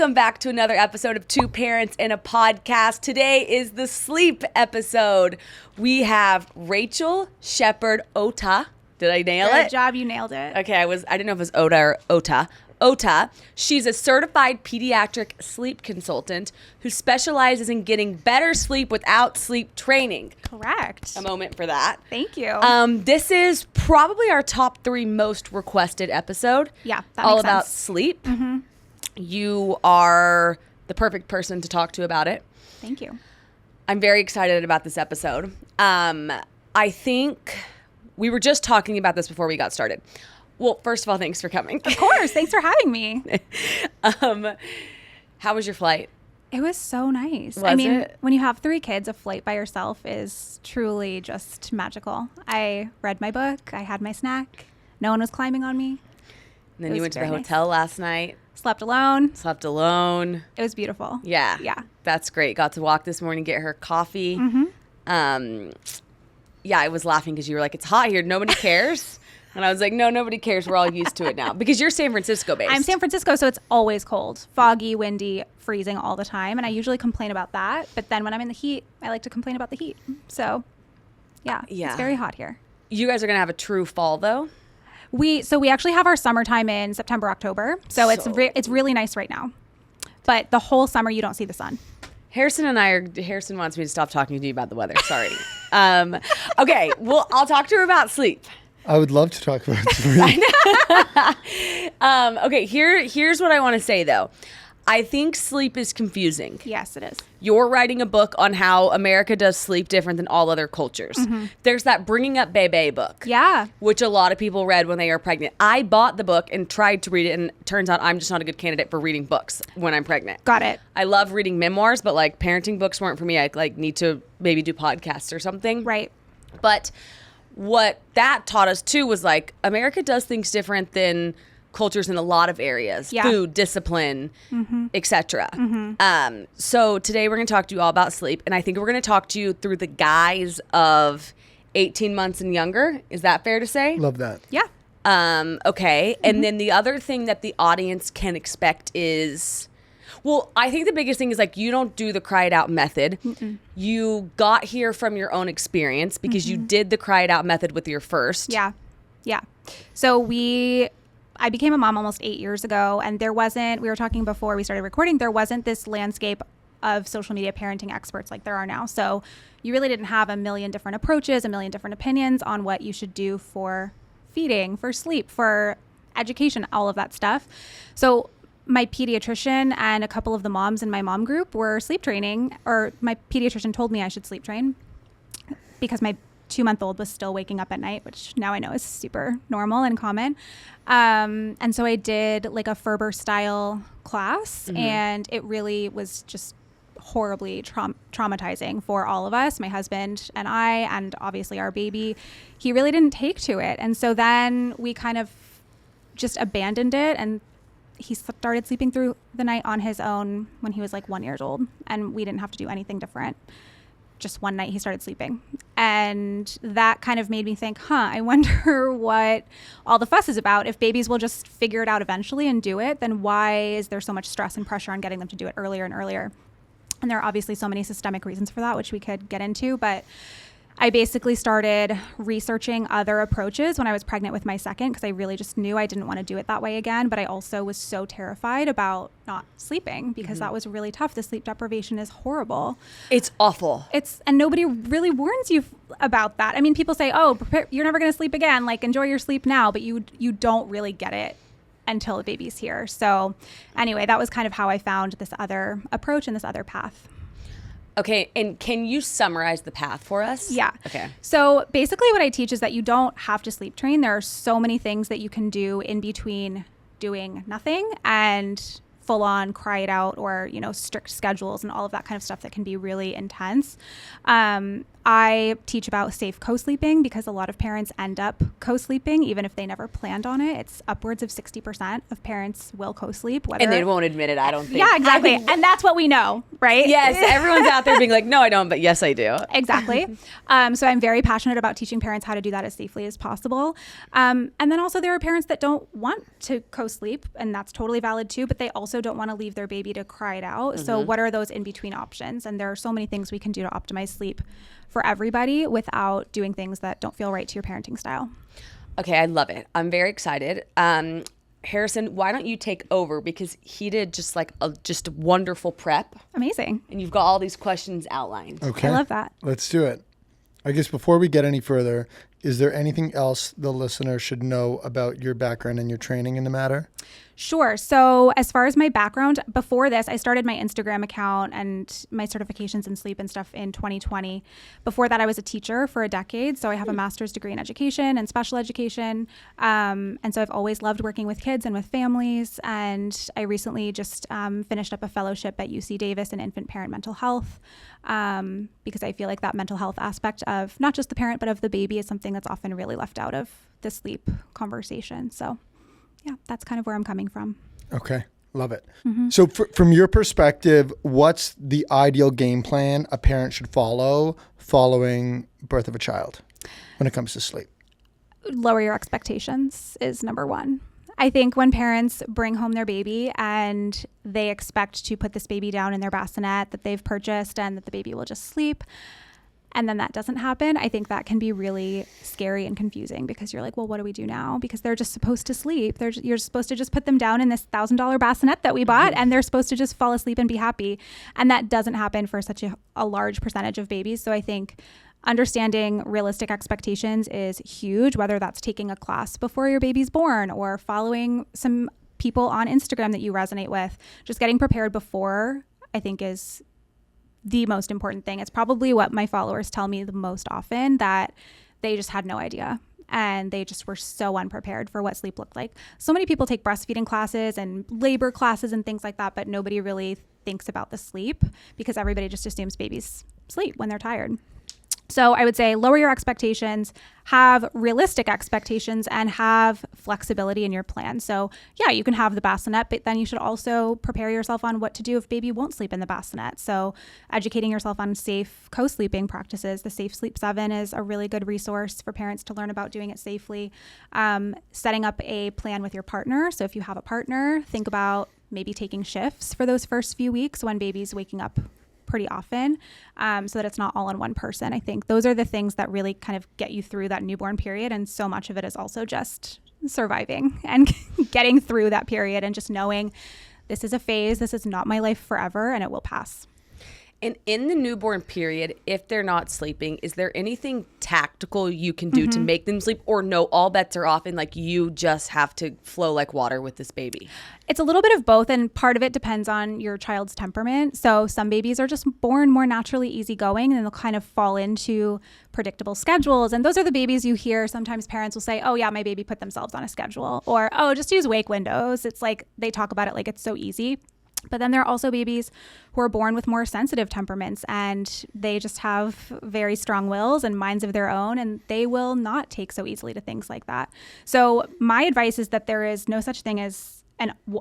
Welcome back to another episode of Two Parents and a Podcast. Today is the sleep episode. We have Rachael Shepard-Ohta. Did I nail it? Good job, you nailed it. Okay, I didn't know if it was Ohta or Ohta. Ohta. She's a certified pediatric sleep consultant who specializes in getting better sleep without sleep training. Correct. A moment for that. Thank you. This is probably our top 3 most requested episode. Yeah, that all makes about sense. sleep. Mm-hmm. You are the perfect person to talk to about it. Thank you. I'm very excited about this episode. I think we were just talking about this before we got started. Well, first of all, thanks for coming. Of course. Thanks for having me. How was your flight? It was so nice. Was I mean, it? when you have 3 kids, a flight by yourself is truly just magical. I read my book. I had my snack. No one was climbing on me. And then It you was went to the very nice. hotel last night. Slept alone. Slept alone. It was beautiful. Yeah. Yeah. That's great. Got to walk this morning, get her coffee. Mm-hmm. Yeah, I was laughing because you were like, it's hot here. Nobody cares. And I was like, no, nobody cares. We're all used to it now. Because you're San Francisco based. I'm San Francisco, so it's always cold. Foggy, windy, freezing all the time. And I usually complain about that. But then when I'm in the heat, I like to complain about the heat. So, yeah. It's very hot here. You guys are going to have a true fall, though? We actually have our summertime in September, October. So it's really nice right now. But the whole summer you don't see the sun. Harrison wants me to stop talking to you about the weather. Sorry. Okay, well, I'll talk to her about sleep. I would love to talk about sleep. Okay, here's what I want to say, though. I think sleep is confusing. Yes, it is. You're writing a book on how America does sleep different than all other cultures. Mm-hmm. There's that Bringing Up Bebe book. Yeah. Which a lot of people read when they are pregnant. I bought the book and tried to read it, and it turns out I'm just not a good candidate for reading books when I'm pregnant. Got it. I love reading memoirs, but like parenting books weren't for me. I need to maybe do podcasts or something. Right. But what that taught us too was like America does things different than cultures in a lot of areas. Yeah. Food, discipline, etc. So today we're going to talk to you all about sleep, and I think we're going to talk to you through the guise of 18 months and younger. Is that fair to say? Love that. Yeah. Okay. And then the other thing that the audience can expect is, well, I think the biggest thing is like you don't do the cry it out method. You got here from your own experience because you did the cry it out method with your first. Yeah. Yeah. So I became a mom almost 8 years ago, and we were talking before we started recording, there wasn't this landscape of social media parenting experts like there are now. So you really didn't have a million different approaches, a million different opinions on what you should do for feeding, for sleep, for education, all of that stuff. So my pediatrician and a couple of the moms in my mom group were sleep training, or my pediatrician told me I should sleep train because my 2-month-old was still waking up at night, which now I know is super normal and common. And so I did like a Ferber style class, and it really was just horribly traumatizing for all of us, my husband and I, and obviously our baby. He really didn't take to it. And so then we kind of just abandoned it, and he started sleeping through the night on his own when he was like 1 year old, and we didn't have to do anything different. Just one night he started sleeping. And that kind of made me think, I wonder what all the fuss is about. If babies will just figure it out eventually and do it, then why is there so much stress and pressure on getting them to do it earlier and earlier? And there are obviously so many systemic reasons for that, which we could get into. But I basically started researching other approaches when I was pregnant with my second, because I really just knew I didn't want to do it that way again. But I also was so terrified about not sleeping because that was really tough. The sleep deprivation is horrible. It's awful. And nobody really warns you about that. I mean, people say, oh, you're never going to sleep again. Like, enjoy your sleep now. But you don't really get it until the baby's here. So anyway, that was kind of how I found this other approach and this other path. Okay, and can you summarize the path for us? Yeah. Okay. So basically what I teach is that you don't have to sleep train. There are so many things that you can do in between doing nothing and full on cry it out, or, strict schedules and all of that kind of stuff that can be really intense. I teach about safe co-sleeping because a lot of parents end up co-sleeping even if they never planned on it. It's upwards of 60% of parents will co-sleep. And they won't admit it, I don't think. Yeah, exactly. And that's what we know, right? Yes, everyone's out there being like, no, I don't, but yes, I do. Exactly. So I'm very passionate about teaching parents how to do that as safely as possible. And then also there are parents that don't want to co-sleep, and that's totally valid too, but they also don't want to leave their baby to cry it out. So what are those in-between options? And there are so many things we can do to optimize sleep for everybody without doing things that don't feel right to your parenting style. Okay, I love it. I'm very excited. Harrison, why don't you take over, because he did just like a wonderful prep. Amazing. And you've got all these questions outlined. Okay. I love that. Let's do it. I guess before we get any further, is there anything else the listener should know about your background and your training in the matter? Sure. So as far as my background, before this, I started my Instagram account and my certifications in sleep and stuff in 2020. Before that, I was a teacher for a decade. So I have a master's degree in education and special education. And so I've always loved working with kids and with families. And I recently just finished up a fellowship at UC Davis in infant parent mental health, because I feel like that mental health aspect of not just the parent, but of the baby is something that's often really left out of the sleep conversation. So yeah, that's kind of where I'm coming from. Okay. Love it. So from your perspective, what's the ideal game plan a parent should follow following birth of a child when it comes to sleep? Lower your expectations is number one. I think when parents bring home their baby and they expect to put this baby down in their bassinet that they've purchased and that the baby will just sleep, and then that doesn't happen, I think that can be really scary and confusing, because you're like, well, what do we do now? Because they're just supposed to sleep. You're supposed to just put them down in this $1,000 bassinet that we bought, and they're supposed to just fall asleep and be happy. And that doesn't happen for such a large percentage of babies. So I think understanding realistic expectations is huge, whether that's taking a class before your baby's born or following some people on Instagram that you resonate with. Just getting prepared before, I think, is the most important thing. It's probably what my followers tell me the most often, that they just had no idea and they just were so unprepared for what sleep looked like. So many people take breastfeeding classes and labor classes and things like that, but nobody really thinks about the sleep because everybody just assumes babies sleep when they're tired. So I would say lower your expectations, have realistic expectations, and have flexibility in your plan. So yeah, you can have the bassinet, but then you should also prepare yourself on what to do if baby won't sleep in the bassinet. So educating yourself on safe co-sleeping practices. The Safe Sleep 7 is a really good resource for parents to learn about doing it safely. Setting up a plan with your partner. So if you have a partner, think about maybe taking shifts for those first few weeks when baby's waking up pretty often, so that it's not all on one person. I think those are the things that really kind of get you through that newborn period. And so much of it is also just surviving and getting through that period and just knowing this is a phase, this is not my life forever, and it will pass. And in the newborn period, if they're not sleeping, is there anything tactical you can do to make them sleep? Or no, all bets are off and like you just have to flow like water with this baby? It's a little bit of both, and part of it depends on your child's temperament. So some babies are just born more naturally easygoing, and they'll kind of fall into predictable schedules. And those are the babies you hear sometimes parents will say, oh yeah, my baby put themselves on a schedule, or oh, just use wake windows. It's like they talk about it like it's so easy. But then there are also babies who are born with more sensitive temperaments, and they just have very strong wills and minds of their own, and they will not take so easily to things like that. So my advice is that there is no such thing as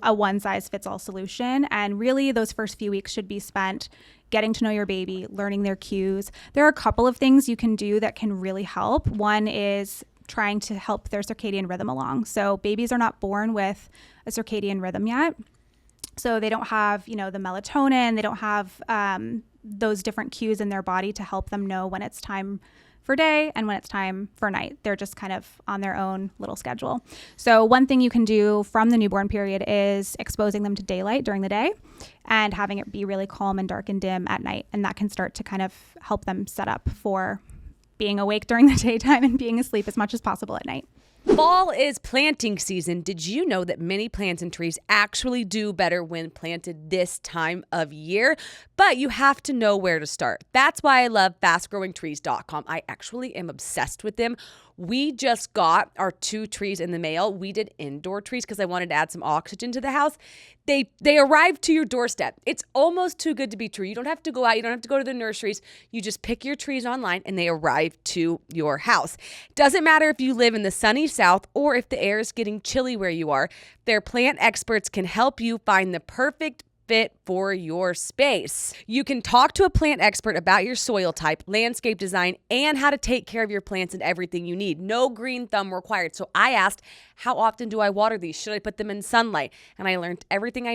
a one-size-fits-all solution. And really those first few weeks should be spent getting to know your baby, learning their cues. There are a couple of things you can do that can really help. One is trying to help their circadian rhythm along. So babies are not born with a circadian rhythm yet. So they don't have, the melatonin, they don't have those different cues in their body to help them know when it's time for day and when it's time for night. They're just kind of on their own little schedule. So one thing you can do from the newborn period is exposing them to daylight during the day and having it be really calm and dark and dim at night. And that can start to kind of help them set up for being awake during the daytime and being asleep as much as possible at night. Fall is planting season. Did you know that many plants and trees actually do better when planted this time of year? But you have to know where to start. That's why I love fastgrowingtrees.com. I actually am obsessed with them. We just got our 2 trees in the mail. We did indoor trees because I wanted to add some oxygen to the house. They arrived to your doorstep. It's almost too good to be true. You don't have to go out. You don't have to go to the nurseries. You just pick your trees online and they arrive to your house. Doesn't matter if you live in the sunny south or if the air is getting chilly where you are. Their plant experts can help you find the perfect fit for your space. You can talk to a plant expert about your soil type, landscape design, and how to take care of your plants and everything you need. No green thumb required. So I asked, how often do I water these? Should I put them in sunlight? And I learned everything I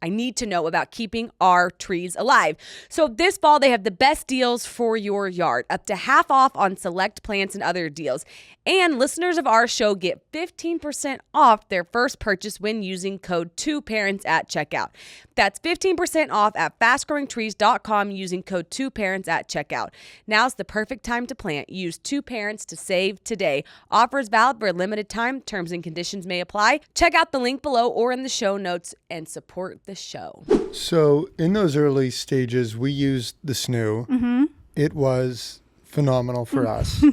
need to know about keeping our trees alive. So this fall, they have the best deals for your yard, up to half off on select plants and other deals. And listeners of our show get 15% off their first purchase when using code 2parents at checkout. That's 15% off at fastgrowingtrees.com using code 2parents at checkout. Now's the perfect time to plant. Use 2parents to save today. Offers valid for a limited time. Terms and conditions may apply. Check out the link below or in the show notes and support the show. So in those early stages, we used the snoo. Mm-hmm. It was phenomenal for us.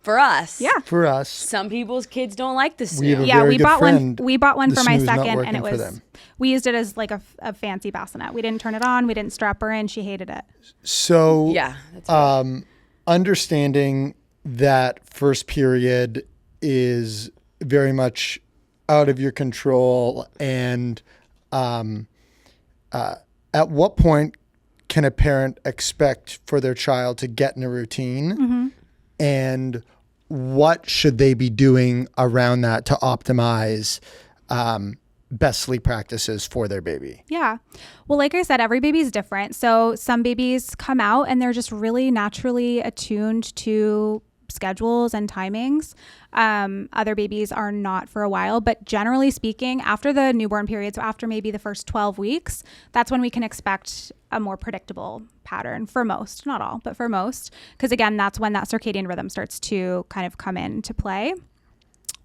For us. Yeah. For us. Some people's kids don't like the We have snoo. a Yeah, very we good bought friend. one. We bought one The for my snoo's not second, and working it for was. them. We used it as like a fancy bassinet. We didn't turn it on. We didn't strap her in. She hated it. So Yeah. That's right. understanding that first period is very much out of your control, and at what point can a parent expect for their child to get in a routine? Mm-hmm. And what should they be doing around that to optimize best sleep practices for their baby? Yeah. Well, like I said, every baby's different. So some babies come out and they're just really naturally attuned to schedules and timings. Other babies are not for a while, but generally speaking, after the newborn period, so after maybe the first 12 weeks, that's when we can expect a more predictable pattern for most, not all, but for most, because again, that's when that circadian rhythm starts to kind of come into play.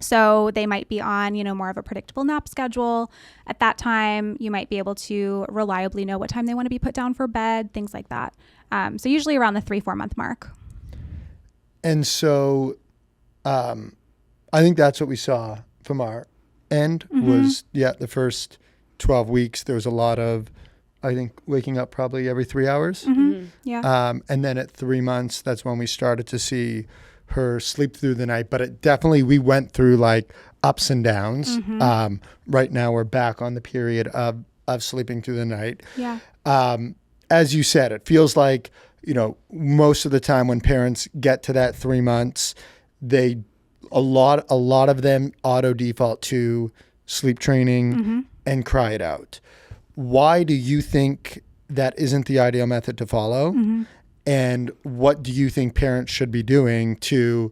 So they might be on, more of a predictable nap schedule. At that time, you might be able to reliably know what time they want to be put down for bed, things like that. So usually around the 3-4 month mark. And so I think that's what we saw from our end was, the first 12 weeks. There was a lot of, I think, waking up probably every 3 hours. Yeah. And then at 3 months, that's when we started to see her sleep through the night. But we went through like ups and downs. Right now we're back on the period of sleeping through the night. Yeah. As you said, it feels like, most of the time when parents get to that 3 months, a lot of them auto default to sleep training and cry it out. Why do you think that isn't the ideal method to follow? And what do you think parents should be doing to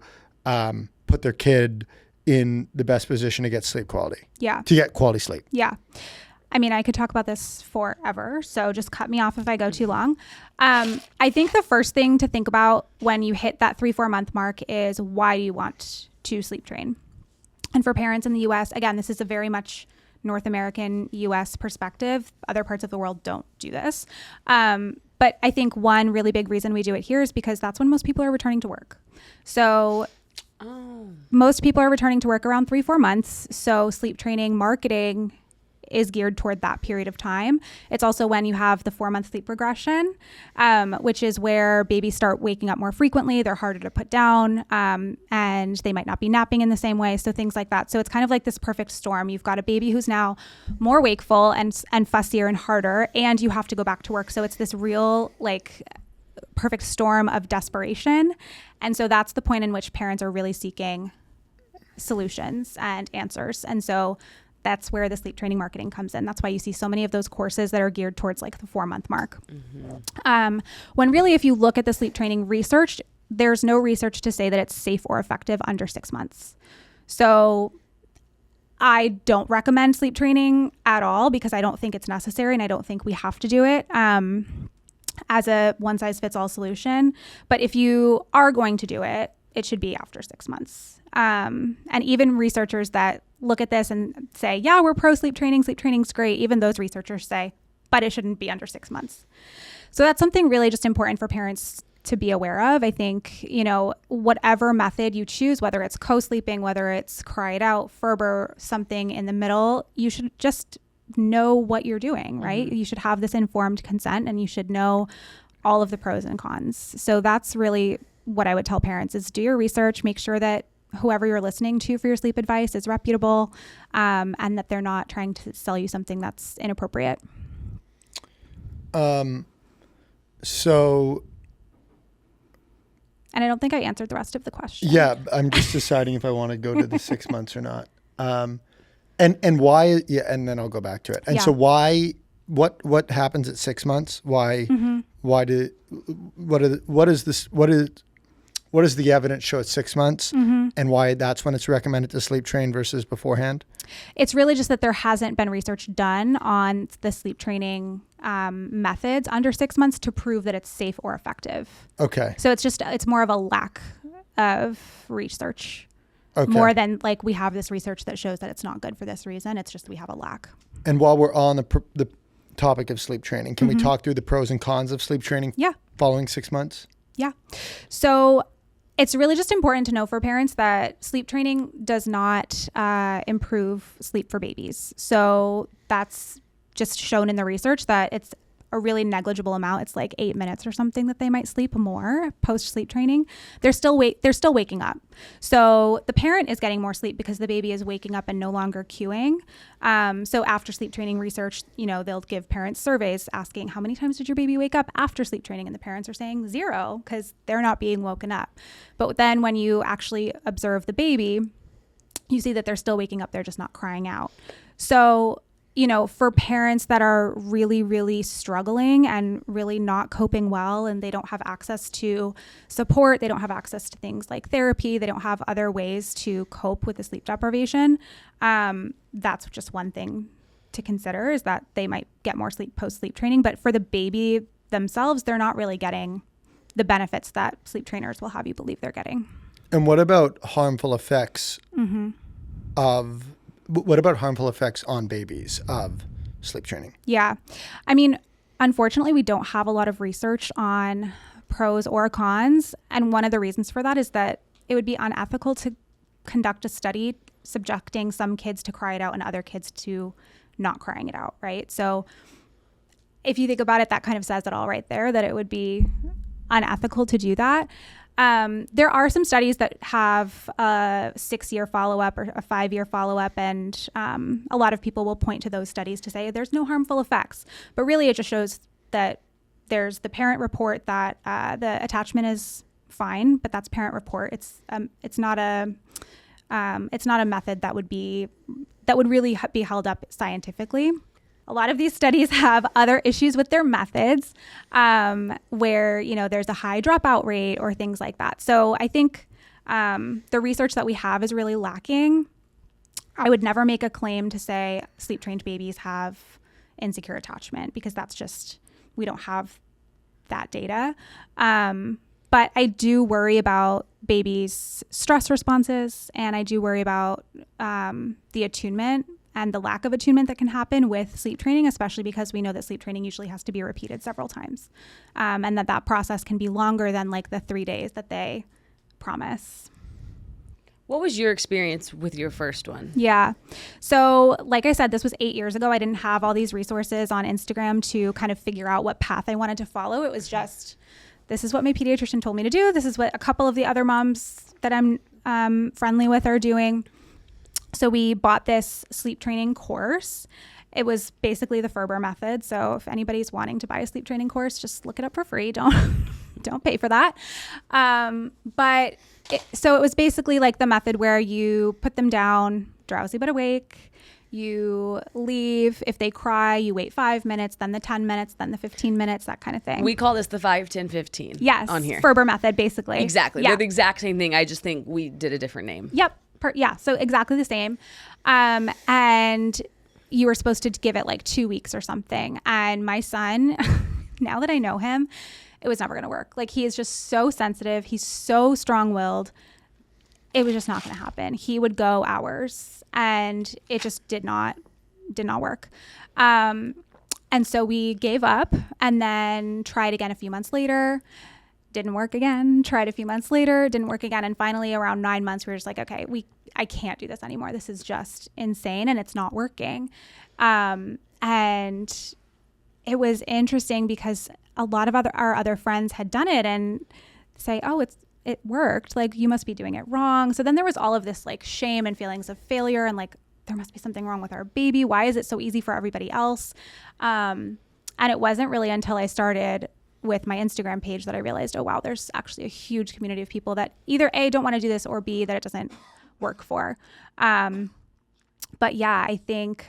put their kid in the best position to get sleep quality? Yeah. To get quality sleep? Yeah. I mean, I could talk about this forever, so just cut me off if I go too long. I think the first thing to think about when you hit that 3-4 month mark is, why do you want to sleep train? And for parents in the US, again, this is a very much North American US perspective. Other parts of the world don't do this. But I think one really big reason we do it here is because that's when most people are returning to work. So most people are returning to work around 3-4 months. So sleep training marketing is geared toward that period of time. It's also when you have the 4-month sleep regression, which is where babies start waking up more frequently. They're harder to put down, and they might not be napping in the same way. So things like that. So it's kind of like this perfect storm. You've got a baby who's now more wakeful and fussier and harder, and you have to go back to work. So it's this real perfect storm of desperation. And so that's the point in which parents are really seeking solutions and answers. And so that's where the sleep training marketing comes in. That's why you see so many of those courses that are geared towards the 4-month mark. When really, if you look at the sleep training research, there's no research to say that it's safe or effective under 6 months. So I don't recommend sleep training at all because I don't think it's necessary and I don't think we have to do it as a one-size-fits-all solution. But if you are going to do it, it should be after 6 months. And even researchers that look at this and say, yeah, we're pro sleep training's great. Even those researchers say, but it shouldn't be under 6 months. So that's something really just important for parents to be aware of. I think, whatever method you choose, whether it's co-sleeping, whether it's cry it out, Ferber, something in the middle, you should just know what you're doing, right? You should have this informed consent, and you should know all of the pros and cons. So that's really what I would tell parents is do your research, make sure that whoever you're listening to for your sleep advice is reputable, and that they're not trying to sell you something that's inappropriate. So, and I don't think I answered the rest of the question. Yeah, I'm just deciding if I want to go to the 6 months or not. And why? Yeah, and then I'll go back to it. And so why? What happens at 6 months? Why? Why do? What does the evidence show at 6 months, and why that's when it's recommended to sleep train versus beforehand? It's really just that there hasn't been research done on the sleep training methods under 6 months to prove that it's safe or effective. Okay. So it's more of a lack of research, Okay. more than like we have this research that shows that it's not good for this reason. It's just we have a lack. And while we're on the topic of sleep training, can we talk through the pros and cons of sleep training? Yeah. Following 6 months? Yeah. So it's really just important to know for parents that sleep training does not improve sleep for babies. So that's just shown in the research that it's a really negligible amount. It's like 8 minutes or something that they might sleep more post sleep training. They're still waking up. So the parent is getting more sleep because the baby is waking up and no longer cueing. So after sleep training research, they'll give parents surveys asking how many times did your baby wake up after sleep training? And the parents are saying 0 because they're not being woken up. But then when you actually observe the baby, you see that they're still waking up. They're just not crying out. So for parents that are really, really struggling and really not coping well, and they don't have access to support, they don't have access to things like therapy, they don't have other ways to cope with the sleep deprivation, that's just one thing to consider, is that they might get more sleep post-sleep training. But for the baby themselves, they're not really getting the benefits that sleep trainers will have you believe they're getting. And what about harmful effects What about harmful effects on babies of sleep training? Yeah. I mean, unfortunately, we don't have a lot of research on pros or cons. And one of the reasons for that is that it would be unethical to conduct a study subjecting some kids to cry it out and other kids to not crying it out, right? So if you think about it, that kind of says it all right there, that it would be unethical to do that. There are some studies that have a 6-year follow-up or a 5-year follow-up, and a lot of people will point to those studies to say there's no harmful effects. But really, it just shows that there's the parent report that the attachment is fine, but that's parent report. It's not a method that would really be held up scientifically. A lot of these studies have other issues with their methods, where, there's a high dropout rate or things like that. So I think the research that we have is really lacking. I would never make a claim to say sleep-trained babies have insecure attachment, because we don't have that data. But I do worry about babies' stress responses, and I do worry about the attunement and the lack of attunement that can happen with sleep training, especially because we know that sleep training usually has to be repeated several times, and that process can be longer than like the 3 days that they promise. What was your experience with your first one? Yeah. So like I said, this was 8 years ago. I didn't have all these resources on Instagram to kind of figure out what path I wanted to follow. It was just, this is what my pediatrician told me to do. This is what a couple of the other moms that I'm friendly with are doing. So we bought this sleep training course. It was basically the Ferber method. So if anybody's wanting to buy a sleep training course, just look it up for free. Don't pay for that. So it was basically like the method where you put them down, drowsy but awake. You leave. If they cry, you wait 5 minutes, then the 10 minutes, then the 15 minutes, that kind of thing. We call this the 5, 10, 15. Yes. On here. Ferber method, basically. Exactly. Yeah. They're the exact same thing. I just think we did a different name. Yep. So exactly the same. And you were supposed to give it like 2 weeks or something. And my son, now that I know him, it was never going to work. Like, he is just so sensitive. He's so strong-willed. It was just not going to happen. He would go hours, and it just did not work. And so we gave up and then tried again a few months later. Didn't work again. Tried a few months later, didn't work again. And finally around 9 months, we were just like, okay, I can't do this anymore. This is just insane and it's not working. And it was interesting because a lot of our other friends had done it and say, oh, it worked. Like, you must be doing it wrong. So then there was all of this like shame and feelings of failure and like, there must be something wrong with our baby. Why is it so easy for everybody else? And it wasn't really until I started with my Instagram page that I realized, oh, wow, there's actually a huge community of people that either A, don't want to do this, or B, that it doesn't work for. But yeah, I think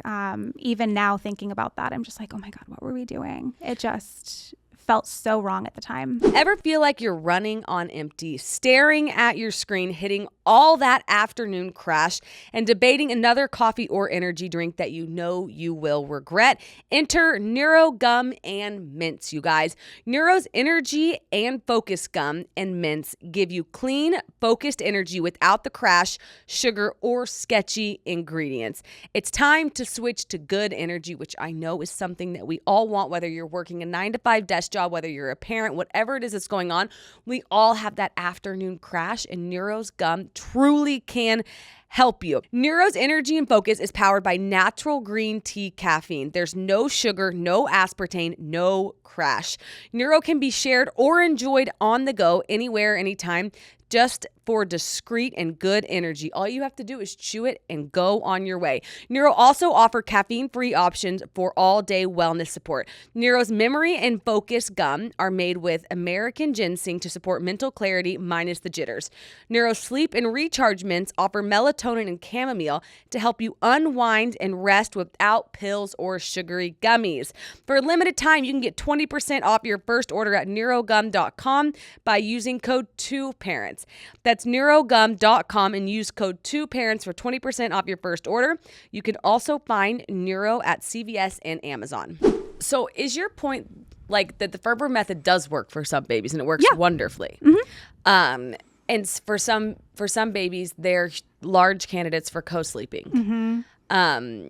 even now thinking about that, I'm just like, oh my God, what were we doing? It just felt so wrong at the time. Ever feel like you're running on empty, staring at your screen, hitting all that afternoon crash, and debating another coffee or energy drink that you know you will regret? Enter Neuro Gum and Mints, you guys. Neuro's energy and focus gum and mints give you clean, focused energy without the crash, sugar, or sketchy ingredients. It's time to switch to good energy, which I know is something that we all want, whether you're working a 9-to-5 desk job, whether you're a parent, whatever it is that's going on. We all have that afternoon crash, and Neuro's gum truly can help you. Neuro's energy and focus is powered by natural green tea caffeine. There's no sugar, no aspartame, no crash. Neuro can be shared or enjoyed on the go, anywhere, anytime, just for discreet and good energy. All you have to do is chew it and go on your way. Neuro also offer caffeine-free options for all-day wellness support. Neuro's memory and focus gum are made with American ginseng to support mental clarity minus the jitters. Neuro's sleep and recharge mints offer melatonin and chamomile to help you unwind and rest without pills or sugary gummies. For a limited time, you can get 20% off your first order at neurogum.com by using code 2parents. That's neurogum.com and use code 2parents for 20% off your first order. You can also find Neuro at CVS and Amazon. So is your point like that the Ferber method does work for some babies and it works wonderfully? Mm-hmm. And for some babies, they're large candidates for co-sleeping. Mm-hmm.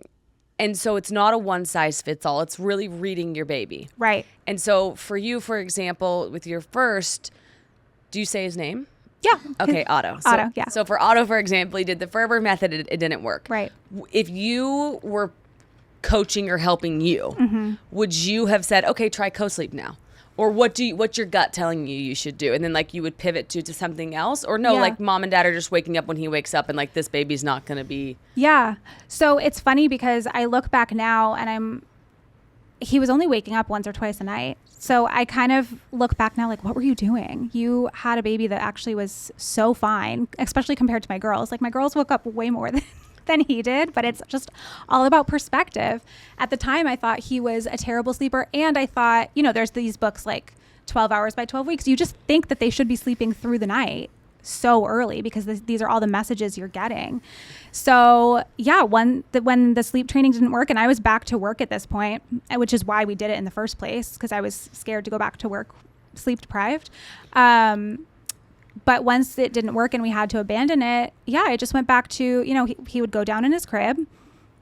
And so it's not a one size fits all. It's really reading your baby. Right. And so for you, for example, with your first, do you say his name? Yeah. Okay, Otto. Otto, yeah. So for Otto, for example, he did the Ferber method. It didn't work. Right. If you were coaching or helping you, would you have said, okay, try co-sleep now? Or what's your gut telling you should do? And then like you would pivot to something else? Or no, like mom and dad are just waking up when he wakes up and like this baby's not going to be. Yeah. So it's funny because I look back now and he was only waking up once or twice a night. So I kind of look back now like, what were you doing? You had a baby that actually was so fine, especially compared to my girls. Like my girls woke up way more than he did, but it's just all about perspective. At the time, I thought he was a terrible sleeper. And I thought, there's these books like 12 hours by 12 weeks. You just think that they should be sleeping through the night so early because these are all the messages you're getting. So yeah, when the sleep training didn't work and I was back to work at this point, which is why we did it in the first place, because I was scared to go back to work sleep deprived. But once it didn't work and we had to abandon it, I just went back to, he would go down in his crib.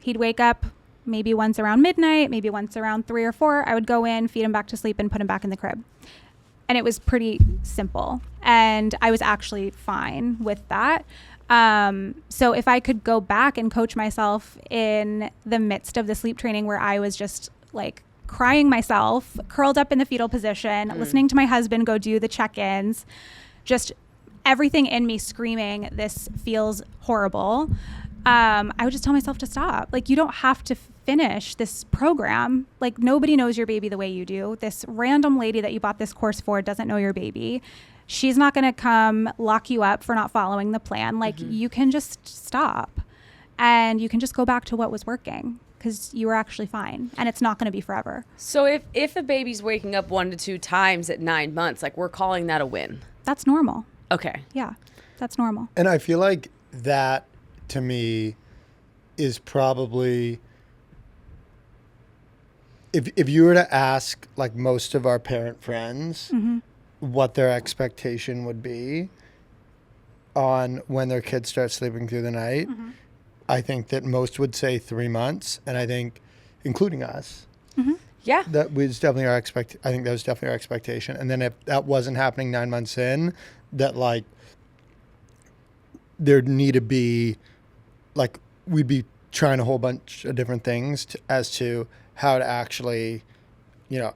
He'd wake up maybe once around midnight, maybe once around 3 or 4. I would go in, feed him back to sleep and put him back in the crib. And it was pretty simple. And I was actually fine with that. So if I could go back and coach myself in the midst of the sleep training where I was just like crying myself, curled up in the fetal position, listening to my husband go do the check-ins, just everything in me screaming, this feels horrible. I would just tell myself to stop. Like, you don't have to finish this program. Like, nobody knows your baby the way you do. This random lady that you bought this course for doesn't know your baby. She's not going to come lock you up for not following the plan. Like, you can just stop and you can just go back to what was working because you were actually fine and it's not going to be forever. So if a baby's waking up 1 to 2 times at 9 months, like we're calling that a win. That's normal. Okay. Yeah, that's normal. And I feel like that to me is probably, if you were to ask like most of our parent friends what their expectation would be on when their kids start sleeping through the night, I think that most would say 3 months. And I think, including us, Yeah. That was definitely our I think that was definitely our expectation. And then if that wasn't happening 9 months in, that like there'd need to be like we'd be trying a whole bunch of different things as to how to actually,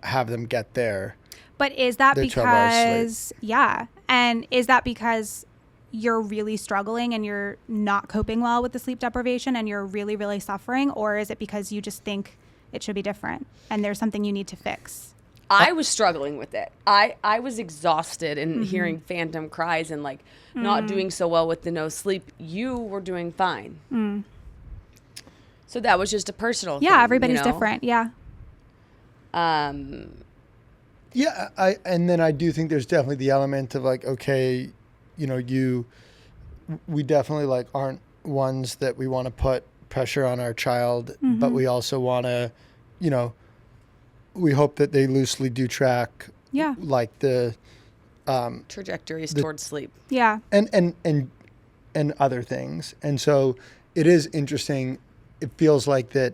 have them get there. But is that Their 12 hours because, and is that because you're really struggling and you're not coping well with the sleep deprivation and you're really, really suffering? Or is it because you just think it should be different and there's something you need to fix? I was struggling with it. I was exhausted and hearing phantom cries and like not doing so well with the no sleep. You were doing fine. So that was just a personal thing. Yeah, everybody's different. Yeah. Yeah, and then I do think there's definitely the element of like, okay, we definitely like aren't ones that we want to put pressure on our child, but we also want to, we hope that they loosely do track, like the trajectories towards sleep. Yeah, and other things, and so it is interesting. It feels like that.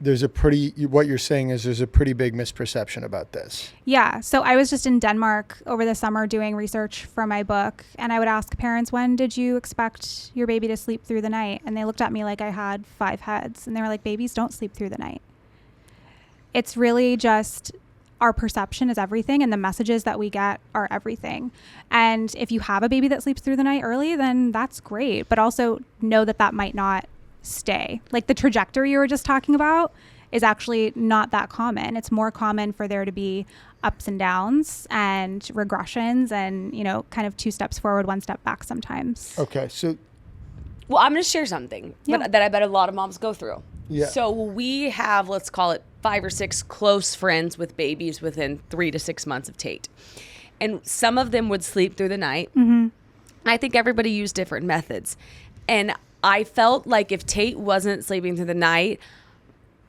There's what you're saying is there's a pretty big misperception about this. Yeah. So I was just in Denmark over the summer doing research for my book, and I would ask parents, when did you expect your baby to sleep through the night? And they looked at me like I had 5 heads, and they were like, babies don't sleep through the night. It's really just our perception is everything, and the messages that we get are everything. And if you have a baby that sleeps through the night early, then that's great. But also know that might not stay. Like the trajectory you were just talking about is actually not that common. It's more common for there to be ups and downs and regressions and, kind of 2 steps forward, 1 step back sometimes. Okay. So, well, I'm going to share something that I bet a lot of moms go through. Yeah. So we have, let's call it 5 or 6 close friends with babies within 3 to 6 months of Tate. And some of them would sleep through the night. I think everybody used different methods. And I felt like if Tate wasn't sleeping through the night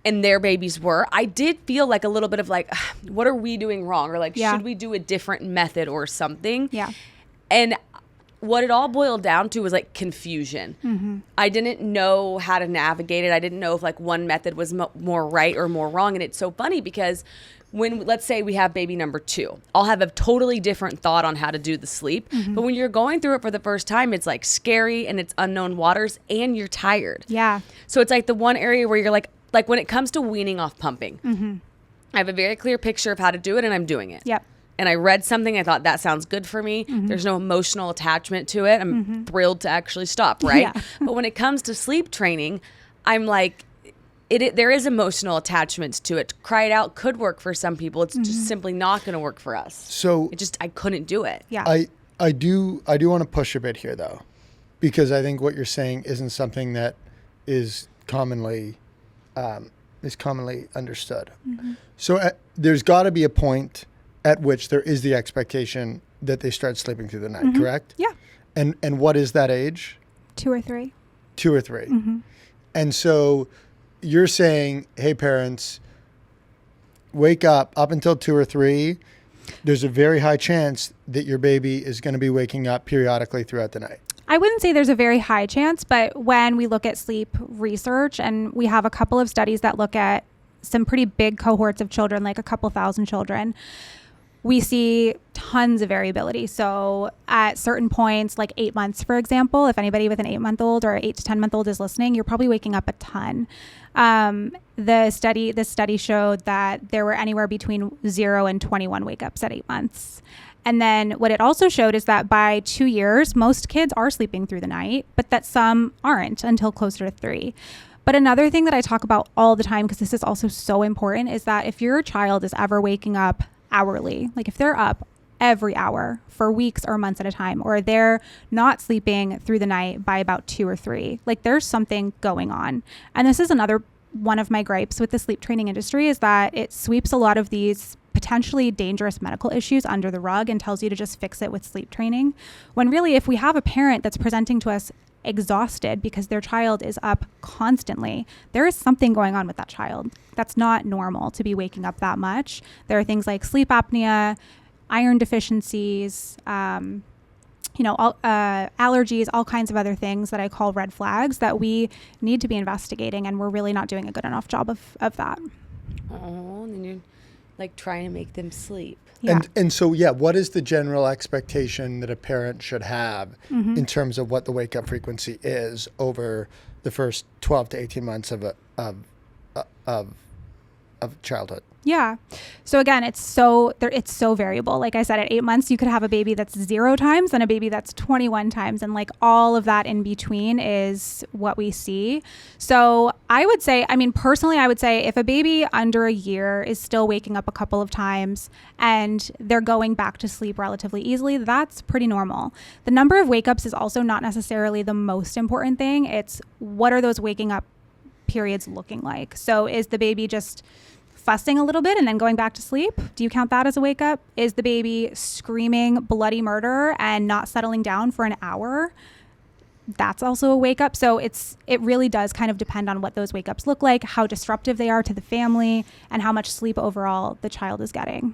and their babies were, I did feel like a little bit of like, what are we doing wrong? Or like, should we do a different method or something? Yeah. And what it all boiled down to was like confusion. I didn't know how to navigate it. I didn't know if like one method was more right or more wrong. And it's so funny because when, let's say we have baby number 2, I'll have a totally different thought on how to do the sleep. But when you're going through it for the first time, it's like scary and it's unknown waters and you're tired. Yeah. So it's like the one area where you're like when it comes to weaning off pumping, I have a very clear picture of how to do it and I'm doing it. Yep. And I read something, I thought that sounds good for me. There's no emotional attachment to it. I'm thrilled to actually stop, right? Yeah. But when it comes to sleep training, I'm like, there is emotional attachments to it. Cry it out could work for some people. It's just simply not going to work for us. So I couldn't do it. Yeah. I do want to push a bit here though, because I think what you're saying isn't something that is commonly understood. So there's got to be a point at which there is the expectation that they start sleeping through the night, correct? Yeah. And what is that age? 2 or 3. 2 or 3. And so you're saying, hey, parents, wake up until 2 or 3. There's a very high chance that your baby is going to be waking up periodically throughout the night. I wouldn't say there's a very high chance, but when we look at sleep research, and we have a couple of studies that look at some pretty big cohorts of children, like a couple thousand children, we see tons of variability. So at certain points, like 8 months, for example, if anybody with an 8-month-old or 8 to 10-month-old is listening, you're probably waking up a ton. This study showed that there were anywhere between 0 and 21 wake-ups at 8 months. And then what it also showed is that by 2 years, most kids are sleeping through the night, but that some aren't until closer to 3. But another thing that I talk about all the time, because this is also so important, is that if your child is ever waking up hourly, like if they're up every hour for weeks or months at a time, or they're not sleeping through the night by about 2 or 3, like there's something going on. And this is another one of my gripes with the sleep training industry, is that it sweeps a lot of these potentially dangerous medical issues under the rug and tells you to just fix it with sleep training. When really, if we have a parent that's presenting to us exhausted because their child is up constantly, there is something going on with that child. That's not normal to be waking up that much. There are things like sleep apnea, iron deficiencies, allergies, all kinds of other things that I call red flags that we need to be investigating, and we're really not doing a good enough job of that. Oh, and then you're like trying to make them sleep. Yeah. And so, yeah, what is the general expectation that a parent should have in terms of what the wake up frequency is over the first 12 to 18 months of childhood? Yeah. So again, it's so variable. Like I said, at 8 months, you could have a baby that's 0 times and a baby that's 21 times. And like all of that in between is what we see. So I would say, personally, I would say if a baby under a year is still waking up a couple of times and they're going back to sleep relatively easily, that's pretty normal. The number of wake ups is also not necessarily the most important thing. It's what are those waking up periods looking like? So is the baby just fussing a little bit and then going back to sleep? Do you count that as a wake up? Is the baby screaming bloody murder and not settling down for an hour? That's also a wake up. So it really does kind of depend on what those wake ups look like, how disruptive they are to the family, and how much sleep overall the child is getting.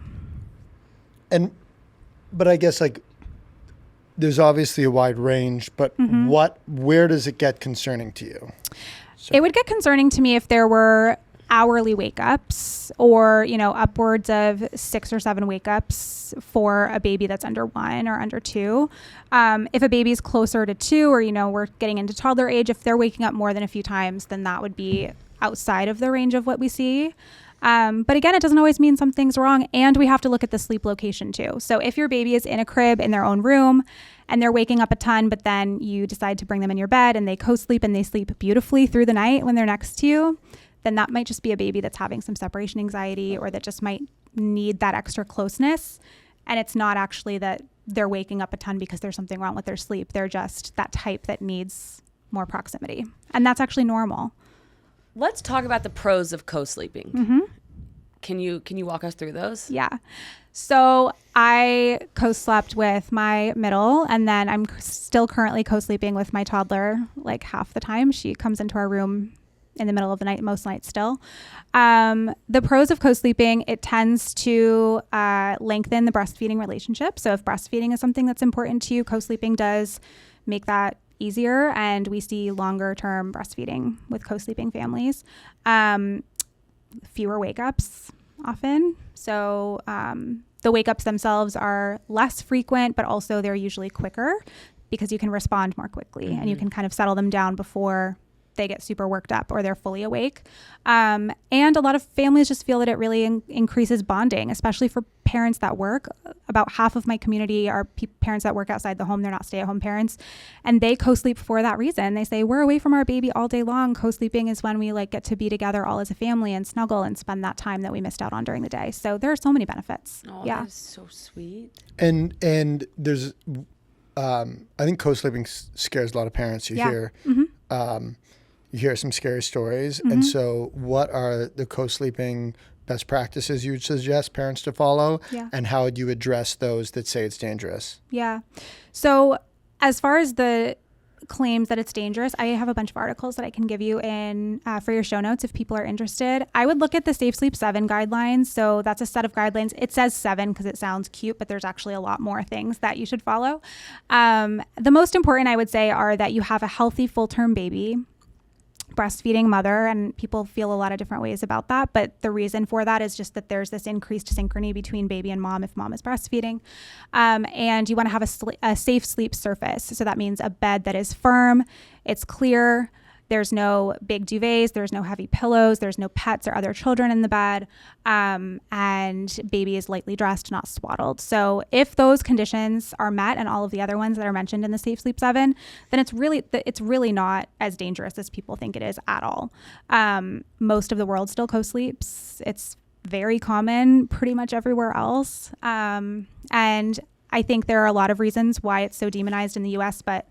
But I guess like there's obviously a wide range, but where does it get concerning to you? It would get concerning to me if there were hourly wake ups or, upwards of 6 or 7 wake ups for a baby that's under 1 or under 2. If a baby's closer to 2 or, we're getting into toddler age, if they're waking up more than a few times, then that would be outside of the range of what we see. But again, it doesn't always mean something's wrong. And we have to look at the sleep location too. So if your baby is in a crib in their own room and they're waking up a ton, but then you decide to bring them in your bed and they co-sleep and they sleep beautifully through the night when they're next to you, then that might just be a baby that's having some separation anxiety or that just might need that extra closeness. And it's not actually that they're waking up a ton because there's something wrong with their sleep. They're just that type that needs more proximity. And that's actually normal. Let's talk about the pros of co-sleeping. Can you walk us through those? Yeah. So I co-slept with my middle, and then I'm still currently co-sleeping with my toddler like half the time. She comes into our room in the middle of the night, most nights still. The pros of co-sleeping, it tends to lengthen the breastfeeding relationship. So if breastfeeding is something that's important to you, co-sleeping does make that easier, and we see longer term breastfeeding with co-sleeping families. Fewer wake-ups often. So the wake-ups themselves are less frequent, but also they're usually quicker because you can respond more quickly and you can kind of settle them down before they get super worked up or they're fully awake. And a lot of families just feel that it really increases bonding, especially for parents that work. About half of my community are parents that work outside the home. They're not stay-at-home parents. And they co-sleep for that reason. They say, we're away from our baby all day long. Co-sleeping is when we get to be together all as a family and snuggle and spend that time that we missed out on during the day. So there are so many benefits. Oh, yeah. That's so sweet. And there's, I think co-sleeping scares a lot of parents. You hear some scary stories. And so what are the co-sleeping best practices you would suggest parents to follow? Yeah. And how would you address those that say it's dangerous? Yeah. So as far as the claims that it's dangerous, I have a bunch of articles that I can give you in for your show notes if people are interested. I would look at the Safe Sleep 7 guidelines. So that's a set of guidelines. It says 7 because it sounds cute, but there's actually a lot more things that you should follow. The most important, I would say, are that you have a healthy full-term baby, breastfeeding mother, and people feel a lot of different ways about that, but the reason for that is just that there's this increased synchrony between baby and mom if mom is breastfeeding, and you want to have a safe sleep surface. So that means a bed that is firm, it's clear, there's no big duvets, there's no heavy pillows, there's no pets or other children in the bed, and baby is lightly dressed, not swaddled. So if those conditions are met and all of the other ones that are mentioned in the Safe Sleep 7, then it's really not as dangerous as people think it is at all. Most of the world still co-sleeps. It's very common pretty much everywhere else. And I think there are a lot of reasons why it's so demonized in the US, but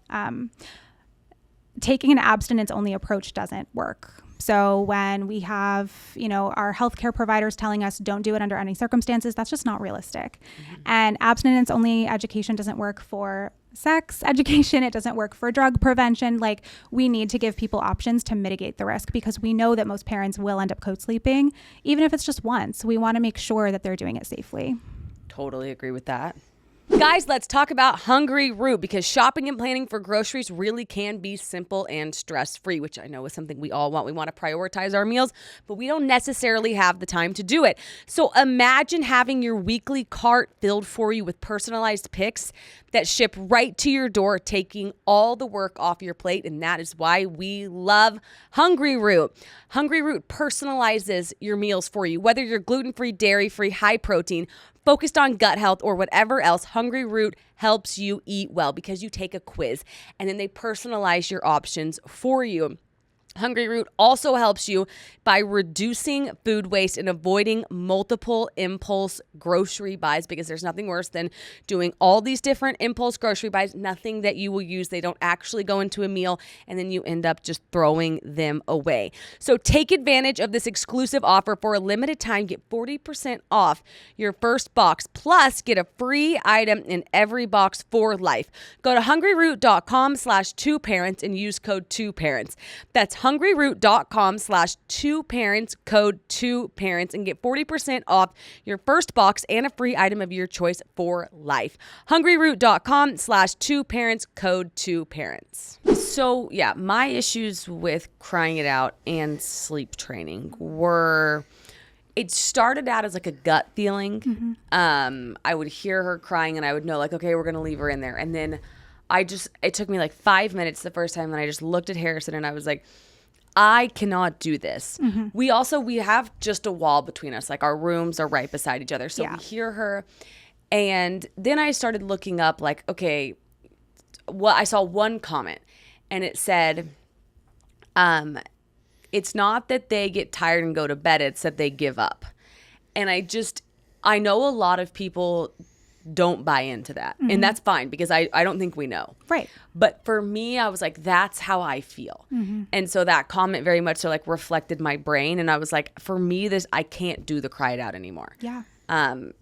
taking an abstinence-only approach doesn't work. So when we have, our healthcare providers telling us don't do it under any circumstances, that's just not realistic. And abstinence-only education doesn't work for sex education. It doesn't work for drug prevention. Like, we need to give people options to mitigate the risk because we know that most parents will end up co-sleeping, even if it's just once. We want to make sure that they're doing it safely. Totally agree with that. Guys, let's talk about Hungry Root, because shopping and planning for groceries really can be simple and stress-free, which I know is something we all want. We want to prioritize our meals, but we don't necessarily have the time to do it. So imagine having your weekly cart filled for you with personalized picks that ship right to your door, taking all the work off your plate, and that is why we love Hungry Root. Hungry Root personalizes your meals for you, whether you're gluten-free, dairy-free, high protein, focused on gut health, or whatever else. Hungry Root helps you eat well because you take a quiz and then they personalize your options for you. Hungry Root also helps you by reducing food waste and avoiding multiple impulse grocery buys, because there's nothing worse than doing all these different impulse grocery buys, nothing that you will use. They don't actually go into a meal, and then you end up just throwing them away. So take advantage of this exclusive offer for a limited time. Get 40% off your first box, plus get a free item in every box for life. Go to hungryroot.com/2parents and use code 2parents. That's hungryroot.com/2parents, code 2parents, and get 40% off your first box and a free item of your choice for life. hungryroot.com/2parents, code 2parents. So yeah, my issues with crying it out and sleep training were, it started out as like a gut feeling. I would hear her crying and I would know like, okay, we're going to leave her in there. And then it took me like 5 minutes the first time, and I just looked at Harrison and I was like, I cannot do this. We have just a wall between us. Like our rooms are right beside each other. So we hear her. And then I started looking up like, okay, I saw one comment and it said, it's not that they get tired and go to bed, it's that they give up. And I know a lot of people don't buy into that. And that's fine, because I don't think we know. Right. But for me, I was like, that's how I feel. And so that comment very much so like reflected my brain. And I was like, for me, I can't do the cry it out anymore. Yeah. And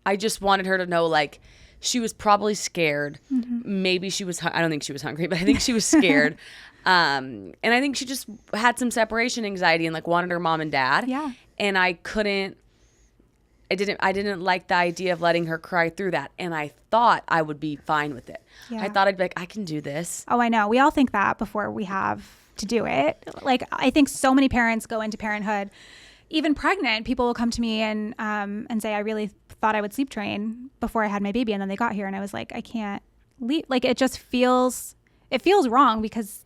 I just wanted her to know, like, she was probably scared. Maybe she was, I don't think she was hungry, but I think she was scared. And I think she just had some separation anxiety and like wanted her mom and dad. Yeah. And I didn't like the idea of letting her cry through that. And I thought I would be fine with it. Yeah. I thought I'd be like, I can do this. Oh, I know. We all think that before we have to do it. Like, I think so many parents go into parenthood, even pregnant, people will come to me and say, I really thought I would sleep train before I had my baby. And then they got here and I was like, I can't leave. Like, it feels wrong, because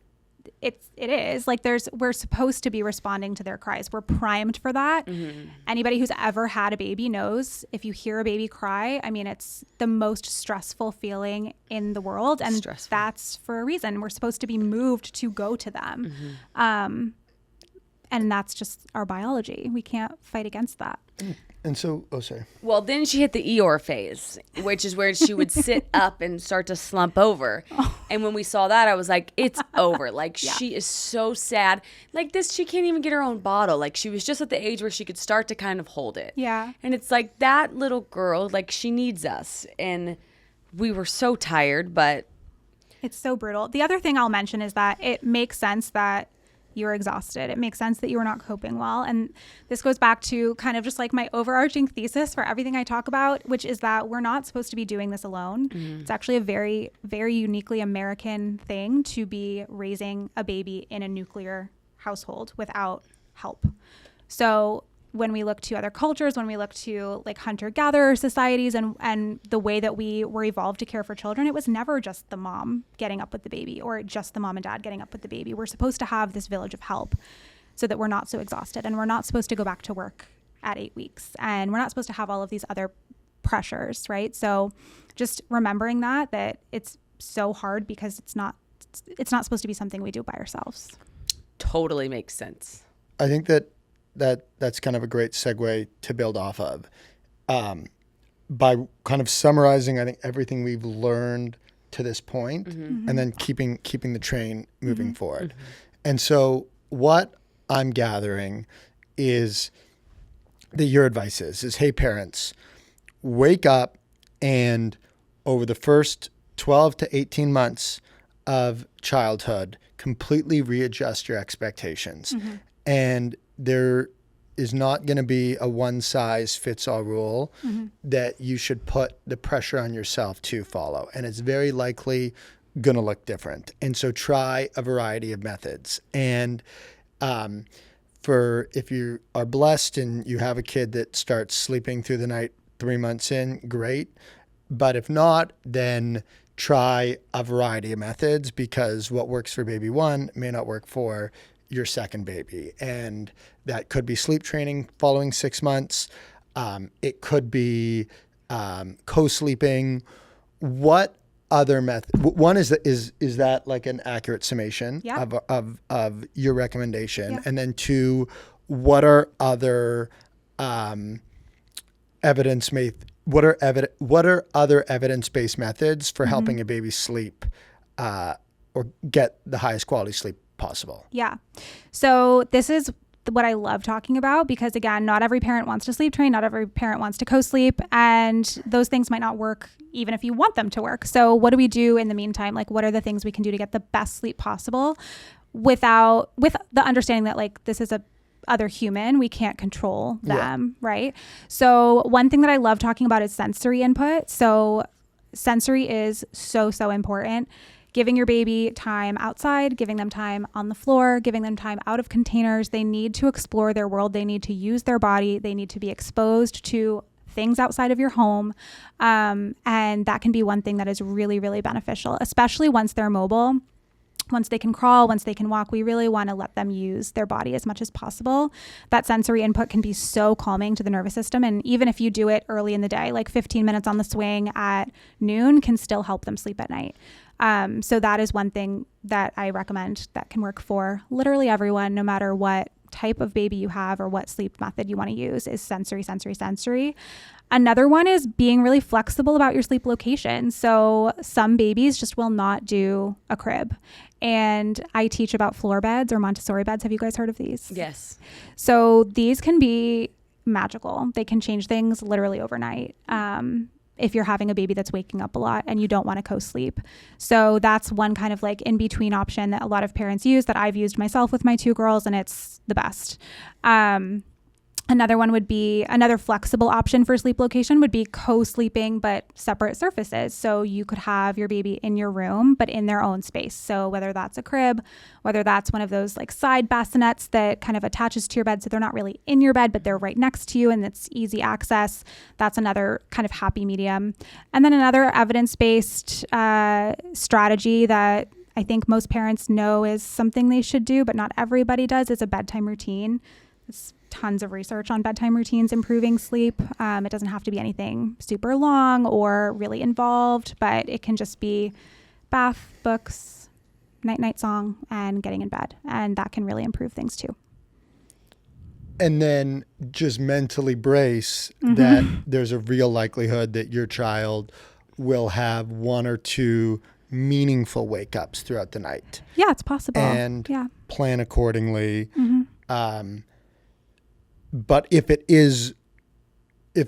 it is like we're supposed to be responding to their cries. We're primed for that. Anybody who's ever had a baby knows if you hear a baby cry, I mean, it's the most stressful feeling in the world, and that's for a reason. We're supposed to be moved to go to them. And that's just our biology. We can't fight against that. And so, sorry. Well, then she hit the Eeyore phase, which is where she would sit up and start to slump over. And when we saw that, I was like, it's over. Like, she is so sad. Like this, she can't even get her own bottle. Like, she was just at the age where she could start to kind of hold it. Yeah. And it's like, that little girl, like, she needs us. And we were so tired, but. It's so brutal. The other thing I'll mention is that it makes sense that you're exhausted. It makes sense that you are not coping well. And this goes back to kind of just like my overarching thesis for everything I talk about, which is that we're not supposed to be doing this alone. It's actually a very, very uniquely American thing to be raising a baby in a nuclear household without help. So when we look to other cultures, when we look to like hunter-gatherer societies and the way that we were evolved to care for children, it was never just the mom getting up with the baby or just the mom and dad getting up with the baby. We're supposed to have this village of help so that we're not so exhausted, and we're not supposed to go back to work at 8 weeks, and we're not supposed to have all of these other pressures, right? So just remembering that it's so hard because it's not supposed to be something we do by ourselves. Totally makes sense. I think that's kind of a great segue to build off of. By kind of summarizing, I think, everything we've learned to this point, and then keeping the train moving forward. And so what I'm gathering is that your advice is, hey, parents, wake up and over the first 12 to 18 months of childhood, completely readjust your expectations. And is not going to be a one size fits all rule that you should put the pressure on yourself to follow. And it's very likely going to look different. And so try a variety of methods. And for if you are blessed and you have a kid that starts sleeping through the night 3 months in, great. But if not, then try a variety of methods, because what works for baby one may not work for your second baby. And that could be sleep training following 6 months. It could be co-sleeping. What other method? One is that like an accurate summation of your recommendation? Yeah. And then two, what are other what are other evidence-based methods for helping a baby sleep or get the highest quality sleep possible? Yeah. So this is what I love talking about, because again, not every parent wants to sleep train, not every parent wants to co-sleep, and those things might not work even if you want them to work. So what do we do in the meantime? Like, what are the things we can do to get the best sleep possible with the understanding that like this is a other human, we can't control them, right? So one thing that I love talking about is sensory input. So sensory is so important. Giving your baby time outside, giving them time on the floor, giving them time out of containers. They need to explore their world. They need to use their body. They need to be exposed to things outside of your home. And that can be one thing that is really, really beneficial, especially once they're mobile. Once they can crawl, once they can walk, we really want to let them use their body as much as possible. That sensory input can be so calming to the nervous system. And even if you do it early in the day, like 15 minutes on the swing at noon can still help them sleep at night. So that is one thing that I recommend that can work for literally everyone, no matter what type of baby you have or what sleep method you want to use, is sensory. Another one is being really flexible about your sleep location. So some babies just will not do a crib. And I teach about floor beds or Montessori beds. Have you guys heard of these? Yes. So these can be magical. They can change things literally overnight. If you're having a baby that's waking up a lot and you don't want to co-sleep. So that's one kind of like in between option that a lot of parents use, that I've used myself with my 2 girls, and it's the best. Another one would be, another flexible option for sleep location would be co-sleeping but separate surfaces. So you could have your baby in your room but in their own space. So whether that's a crib, whether that's one of those like side bassinets that kind of attaches to your bed, so they're not really in your bed but they're right next to you and it's easy access. That's another kind of happy medium. And then another evidence-based strategy that I think most parents know is something they should do but not everybody does, is a bedtime routine. It's tons of research on bedtime routines improving sleep. It doesn't have to be anything super long or really involved, but it can just be bath, books, night song, and getting in bed. And that can really improve things too. And then just mentally brace that there's a real likelihood that your child will have 1 or 2 meaningful wake-ups throughout the night. Yeah, it's possible. And plan accordingly. But if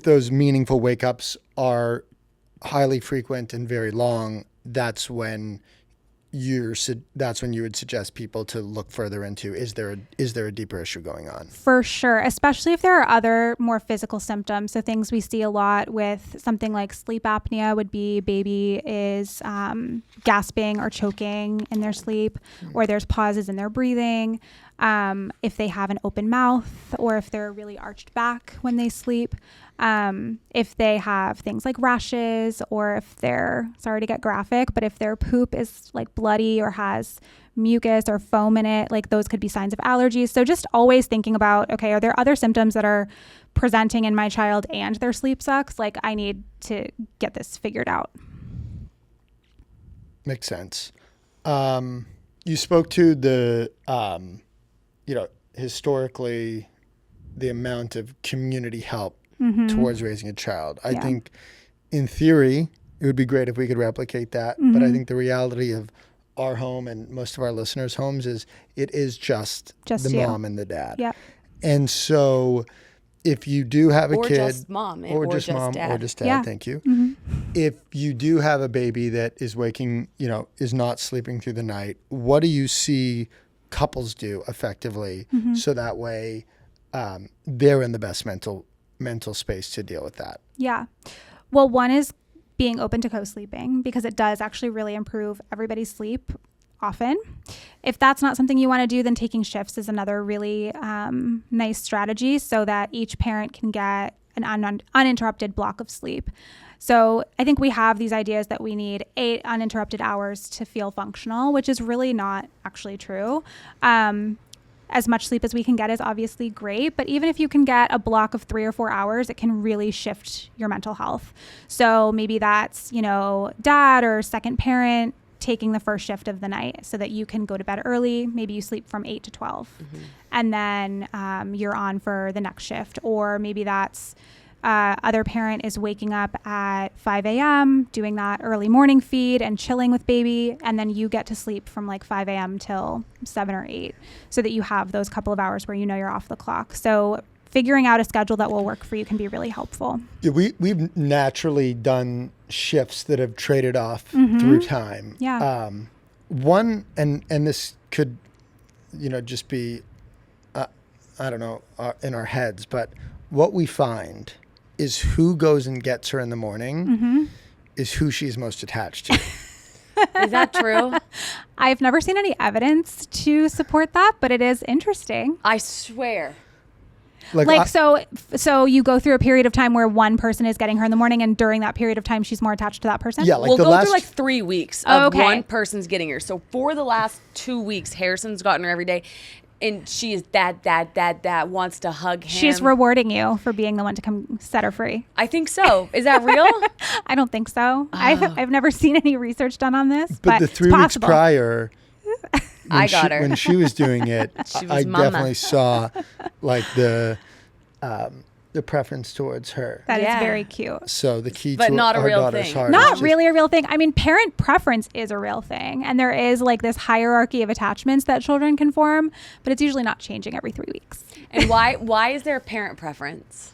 those meaningful wake-ups are highly frequent and very long, that's when you would suggest people to look further into, is there a deeper issue going on? For sure, especially if there are other more physical symptoms. So things we see a lot with something like sleep apnea would be baby is gasping or choking in their sleep, or there's pauses in their breathing. If they have an open mouth, or if they're really arched back when they sleep, if they have things like rashes, or if they're, sorry to get graphic, but if their poop is like bloody or has mucus or foam in it, like those could be signs of allergies. So just always thinking about, okay, are there other symptoms that are presenting in my child and their sleep sucks? Like I need to get this figured out. Makes sense. You spoke to the, historically, the amount of community help towards raising a child. I think in theory, it would be great if we could replicate that. But I think the reality of our home and most of our listeners' homes is it is just the you. mom and the dad. Yep. And so if you do have a or kid, just mom, or just mom, dad. or just dad, thank you. If you do have a baby that is waking, is not sleeping through the night, what do you see couples do effectively so that way they're in the best mental space to deal with that. Yeah. Well, one is being open to co-sleeping, because it does actually really improve everybody's sleep often. If that's not something you want to do, then taking shifts is another really nice strategy, so that each parent can get an uninterrupted block of sleep. So I think we have these ideas that we need 8 uninterrupted hours to feel functional, which is really not actually true. As much sleep as we can get is obviously great, but even if you can get a block of 3 or 4 hours, it can really shift your mental health. So maybe that's, dad or second parent taking the first shift of the night so that you can go to bed early. Maybe you sleep from 8 to 12 and then you're on for the next shift. Or maybe that's other parent is waking up at 5 a.m., doing that early morning feed and chilling with baby. And then you get to sleep from like 5 a.m. till 7 or 8 so that you have those couple of hours where you're off the clock. So figuring out a schedule that will work for you can be really helpful. Yeah, we've naturally done shifts that have traded off through time. Yeah. One, and this could, just be, I don't know, in our heads, but what we find is who goes and gets her in the morning is who she's most attached to. Is that true? I've never seen any evidence to support that, but it is interesting. I swear. So you go through a period of time where one person is getting her in the morning, and during that period of time, she's more attached to that person? Yeah, we'll go through like 3 weeks of one person's getting her. So for the last 2 weeks, Harrison's gotten her every day. And she is that wants to hug him. She's rewarding you for being the one to come set her free. I think so. Is that real? I don't think so. I've never seen any research done on this. But the 3 weeks prior, when she was doing it, I definitely saw like the preference towards her. That is very cute. So the key but to not our a real daughter's thing. heart. Not really a real thing. I mean, parent preference is a real thing. And there is like this hierarchy of attachments that children can form, but it's usually not changing every 3 weeks. And why is there a parent preference?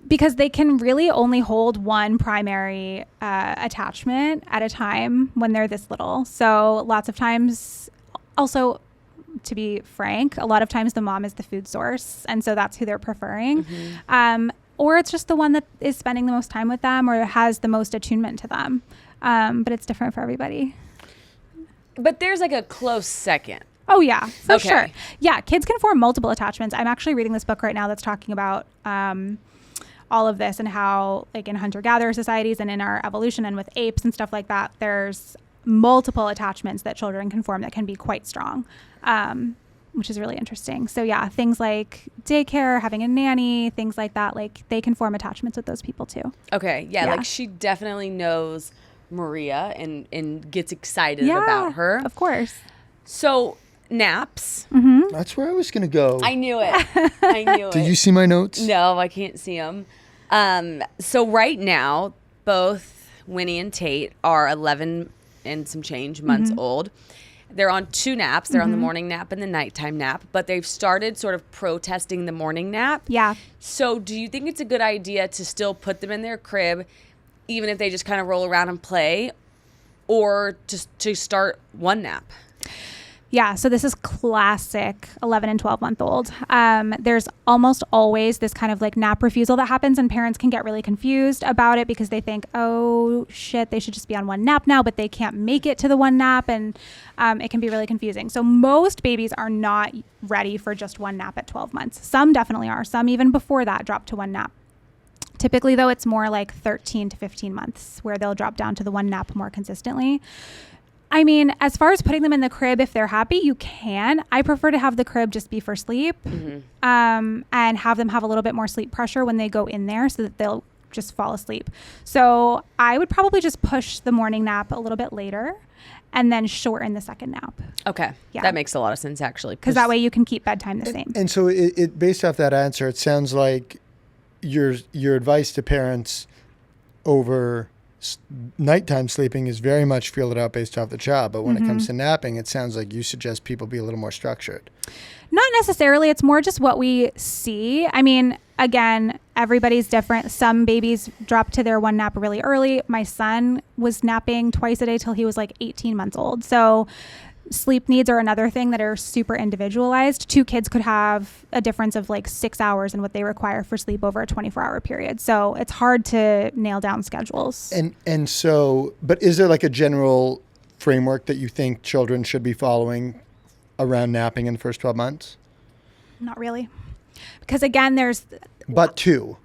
Because they can really only hold one primary attachment at a time when they're this little. So lots of times, also, to be frank, a lot of times the mom is the food source, and so that's who they're preferring. Or it's just the one that is spending the most time with them or has the most attunement to them. But it's different for everybody. But there's like a close second. Oh, yeah, for sure. Yeah, kids can form multiple attachments. I'm actually reading this book right now that's talking about all of this and how, like, in hunter-gatherer societies and in our evolution and with apes and stuff like that, there's multiple attachments that children can form that can be quite strong, which is really interesting. So yeah, things like daycare, having a nanny, things like that, like they can form attachments with those people too. Okay. Yeah. Like she definitely knows Maria and gets excited about her. Of course. So naps. That's where I was going to go. I knew it. Did you see my notes? No, I can't see them. So right now, both Winnie and Tate are 11 and some change months old. They're on 2 naps. They're on the morning nap and the nighttime nap, but they've started sort of protesting the morning nap. Yeah. So do you think it's a good idea to still put them in their crib, even if they just kind of roll around and play, or just to start one nap? Yeah, so this is classic 11 and 12-month-old. There's almost always this kind of like nap refusal that happens, and parents can get really confused about it because they think, oh, shit, they should just be on one nap now, but they can't make it to the one nap, and it can be really confusing. So most babies are not ready for just one nap at 12 months. Some definitely are. Some even before that drop to one nap. Typically, though, it's more like 13 to 15 months where they'll drop down to the one nap more consistently. I mean, as far as putting them in the crib, if they're happy, you can. I prefer to have the crib just be for sleep, and have them have a little bit more sleep pressure when they go in there so that they'll just fall asleep. So I would probably just push the morning nap a little bit later and then shorten the second nap. Okay. Yeah. That makes a lot of sense, actually. Because that way you can keep bedtime the same. And so it based off that answer, it sounds like your advice to parents over nighttime sleeping is very much feel it out based off the child. But when it comes to napping, it sounds like you suggest people be a little more structured. Not necessarily. It's more just what we see. I mean, again, everybody's different. Some babies drop to their one nap really early. My son was napping twice a day till he was like 18 months old. So Sleep needs are another thing that are super individualized. 2 kids could have a difference of like 6 hours in what they require for sleep over a 24-hour period. So it's hard to nail down schedules. And so, but is there like a general framework that you think children should be following around napping in the first 12 months? Not really. Because again, But 2.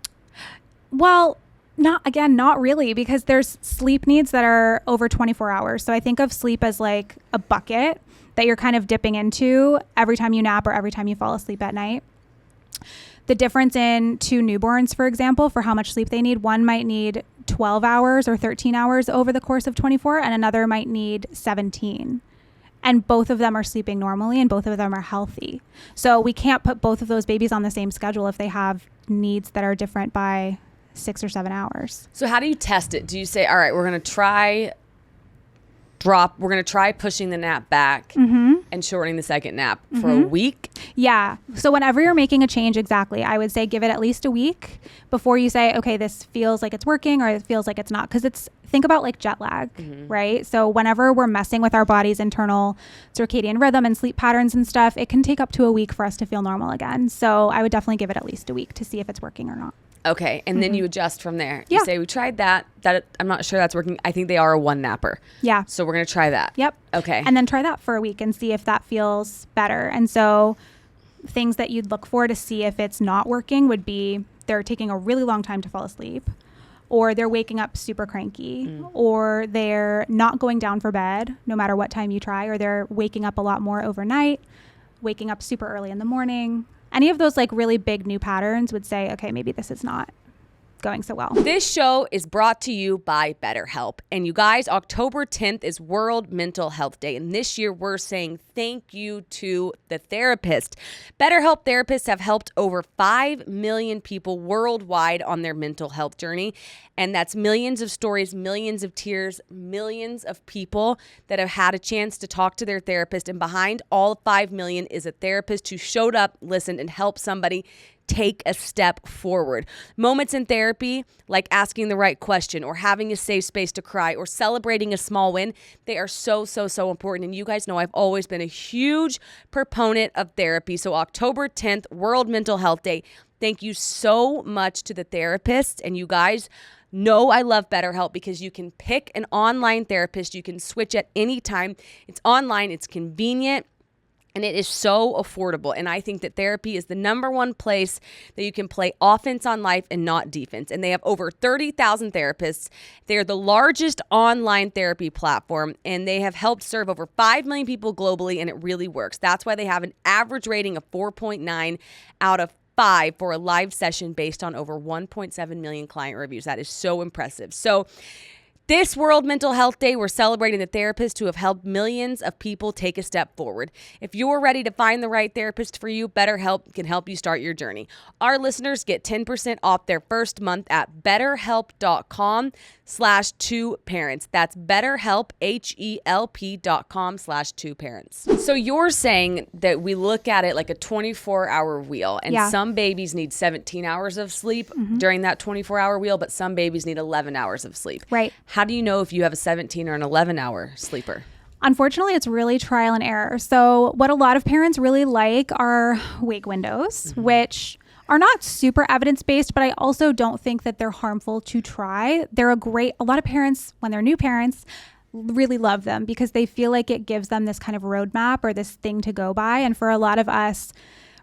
Well, not really, because there's sleep needs that are over 24 hours. So I think of sleep as like a bucket that you're kind of dipping into every time you nap or every time you fall asleep at night. The difference in 2 newborns, for example, for how much sleep they need, one might need 12 hours or 13 hours over the course of 24, and another might need 17. And both of them are sleeping normally and both of them are healthy. So we can't put both of those babies on the same schedule if they have needs that are different by 6 or 7 hours. So how do you test it? Do you say, all right, we're going to try pushing the nap back and shortening the second nap for a week? Yeah. So whenever you're making a change, exactly, I would say give it at least a week before you say, okay, this feels like it's working or it feels like it's not. Because think about like jet lag, right? So whenever we're messing with our body's internal circadian rhythm and sleep patterns and stuff, it can take up to a week for us to feel normal again. So I would definitely give it at least a week to see if it's working or not. Okay, and then you adjust from there. Yeah. You say, we tried that. I'm not sure that's working. I think they are a 1 napper. Yeah. So we're going to try that. Yep. Okay. And then try that for a week and see if that feels better. And so things that you'd look for to see if it's not working would be they're taking a really long time to fall asleep, or they're waking up super cranky, or they're not going down for bed no matter what time you try, or they're waking up a lot more overnight, waking up super early in the morning. Any of those like really big new patterns would say, okay, maybe this is not going so well. This show is brought to you by BetterHelp. And you guys, October 10th is World Mental Health Day. And this year we're saying thank you to the therapist. BetterHelp therapists have helped over 5 million people worldwide on their mental health journey. And that's millions of stories, millions of tears, millions of people that have had a chance to talk to their therapist. And behind all 5 million is a therapist who showed up, listened, and helped somebody take a step forward. Moments in therapy, like asking the right question or having a safe space to cry or celebrating a small win, they are so important. And you guys know I've always been a huge proponent of therapy. So October 10th, World Mental Health Day. Thank you so much to the therapists. And you guys know I love BetterHelp because you can pick an online therapist. You can switch at any time. It's online, it's convenient, and it is so affordable. And I think that therapy is the number one place that you can play offense on life and not defense. And they have over 30,000 therapists. They are the largest online therapy platform, and they have helped serve over 5 million people globally, and it really works. That's why they have an average rating of 4.9 out of 5 for a live session based on over 1.7 million client reviews. That is so impressive. So this World Mental Health Day, we're celebrating the therapists who have helped millions of people take a step forward. If you're ready to find the right therapist for you, BetterHelp can help you start your journey. Our listeners get 10% off their first month at betterhelp.com/2parents. That's BetterHelp, HELP.com/2parents. So you're saying that we look at it like a 24-hour wheel, and some babies need 17 hours of sleep during that 24-hour wheel, but some babies need 11 hours of sleep. Right. How do you know if you have a 17 or an 11-hour sleeper? Unfortunately, it's really trial and error. So what a lot of parents really like are wake windows, which are not super evidence-based, but I also don't think that they're harmful to try. They're a lot of parents, when they're new parents, really love them because they feel like it gives them this kind of roadmap or this thing to go by. And for a lot of us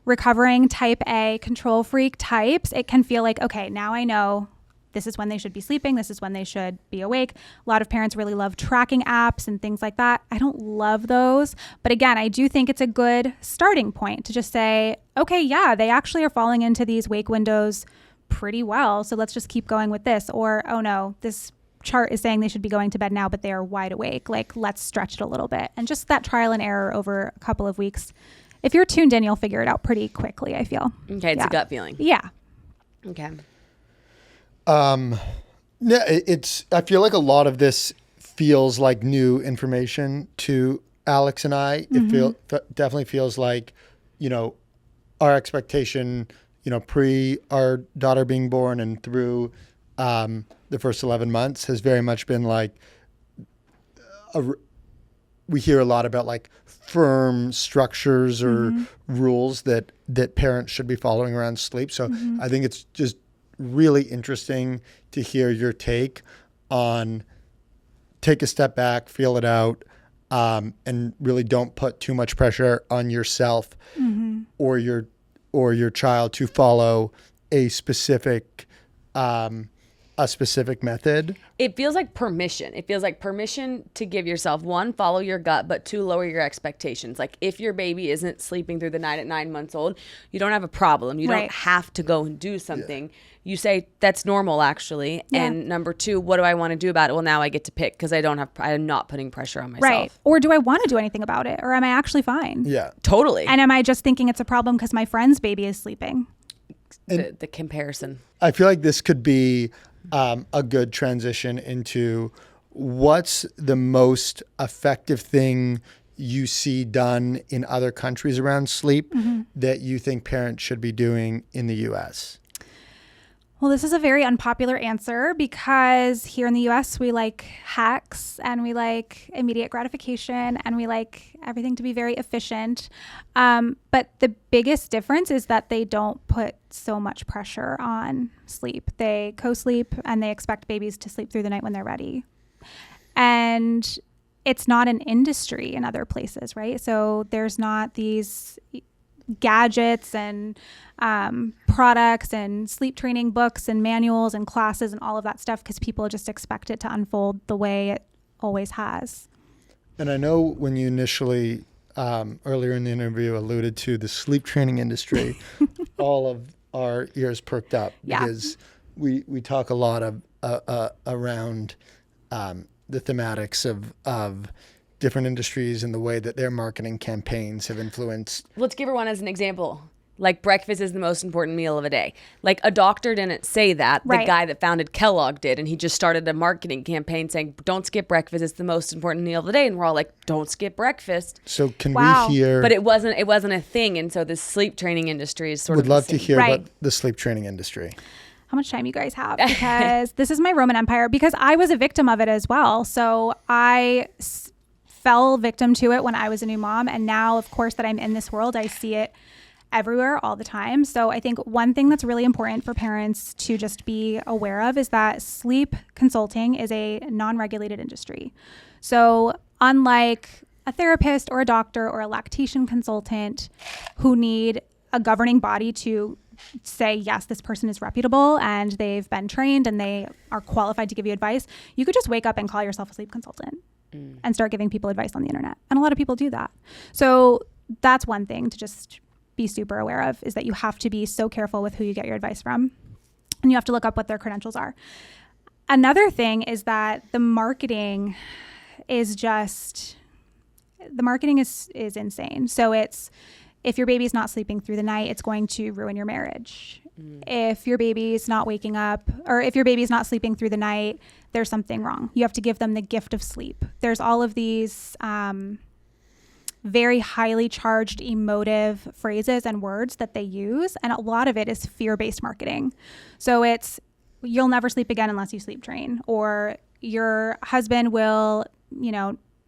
recovering type A control freak types, it can feel like, okay, now I know this is when they should be sleeping. This is when they should be awake. A lot of parents really love tracking apps and things like that. I don't love those. But again, I do think it's a good starting point to just say, okay, yeah, they actually are falling into these wake windows pretty well. So let's just keep going with this. Or, oh no, this chart is saying they should be going to bed now, but they are wide awake. Like, let's stretch it a little bit. And just that trial and error over a couple of weeks. If you're tuned in, you'll figure it out pretty quickly, I feel. Okay, it's a gut feeling. Yeah. Okay. Yeah, I feel like a lot of this feels like new information to Alex and I. It definitely feels like, our expectation, pre our daughter being born and through the first 11 months has very much been like we hear a lot about like firm structures or rules that parents should be following around sleep. So I think it's just really interesting to hear your take on take a step back, feel it out, and really don't put too much pressure on yourself or your child to follow a specific method. It feels like permission. It feels like permission to give yourself, one, follow your gut, but two, lower your expectations. Like if your baby isn't sleeping through the night at 9 months old, you don't have a problem. You don't have to go and do something. Yeah. You say, that's normal, actually. Yeah. And number two, what do I want to do about it? Well, now I get to pick because I'm not putting pressure on myself. Right. Or do I want to do anything about it? Or am I actually fine? Yeah. Totally. And am I just thinking it's a problem because my friend's baby is sleeping? The comparison. I feel like this could be a good transition into what's the most effective thing you see done in other countries around sleep that you think parents should be doing in the U.S.? Well, this is a very unpopular answer because here in the US, we like hacks and we like immediate gratification and we like everything to be very efficient. But the biggest difference is that they don't put so much pressure on sleep. They co-sleep and they expect babies to sleep through the night when they're ready. And it's not an industry in other places, right? So there's not these gadgets and products and sleep training books and manuals and classes and all of that stuff because people just expect it to unfold the way it always has. And I know when you initially, earlier in the interview, alluded to the sleep training industry, all of our ears perked up because we talk a lot of around the thematics of different industries and the way that their marketing campaigns have influenced. Let's give her one as an example. Like breakfast is the most important meal of a day. Like a doctor didn't say that. Right. The guy that founded Kellogg did. And he just started a marketing campaign saying, don't skip breakfast. It's the most important meal of the day. And we're all like, don't skip breakfast. So can we hear... But it wasn't a thing. And so the sleep training industry is sort of... Would love to hear right. about the sleep training industry. How much time you guys have? Because this is my Roman Empire. Because I was a victim of it as well. So I fell victim to it when I was a new mom. And now, of course, that I'm in this world, I see it everywhere all the time. So I think one thing that's really important for parents to just be aware of is that sleep consulting is a non-regulated industry. So unlike a therapist or a doctor or a lactation consultant who need a governing body to say, yes, this person is reputable and they've been trained and they are qualified to give you advice, you could just wake up and call yourself a sleep consultant and start giving people advice on the internet. And a lot of people do that. So that's one thing to just be super aware of, is that you have to be so careful with who you get your advice from. And you have to look up what their credentials are. Another thing is that the marketing is insane. So it's, if your baby's not sleeping through the night, it's going to ruin your marriage. If your baby's not waking up, or if your baby's not sleeping through the night, there's something wrong. You have to give them the gift of sleep. There's all of these very highly charged emotive phrases and words that they use. And a lot of it is fear-based marketing. So it's, you'll never sleep again unless you sleep train, or your husband will,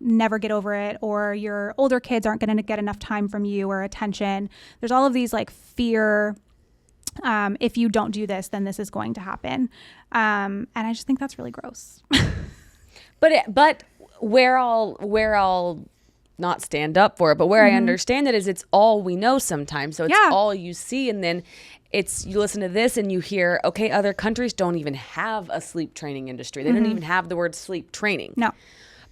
never get over it, or your older kids aren't going to get enough time from you or attention. There's all of these like fear, if you don't do this, then this is going to happen. And I just think that's really gross. But where I'll not stand up for it, but where I understand it is it's all we know sometimes. So it's all you see. And then you listen to this and you hear, okay, other countries don't even have a sleep training industry. They don't even have the word sleep training. No.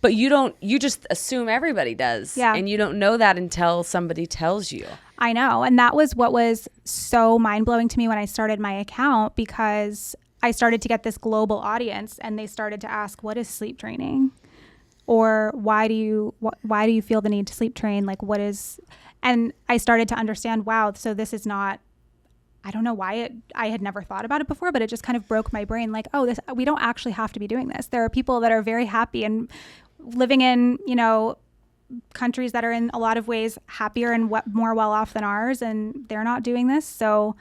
But you just assume everybody does. Yeah. And you don't know that until somebody tells you. I know. And that was what was so mind-blowing to me when I started my account, because I started to get this global audience and they started to ask, what is sleep training? Or why do you feel the need to sleep train? Like and I started to understand, wow, so this is not, I don't know why I had never thought about it before, but it just kind of broke my brain. Like, we don't actually have to be doing this. There are people that are very happy and living in, countries that are in a lot of ways happier and more well off than ours, and they're not doing this. So,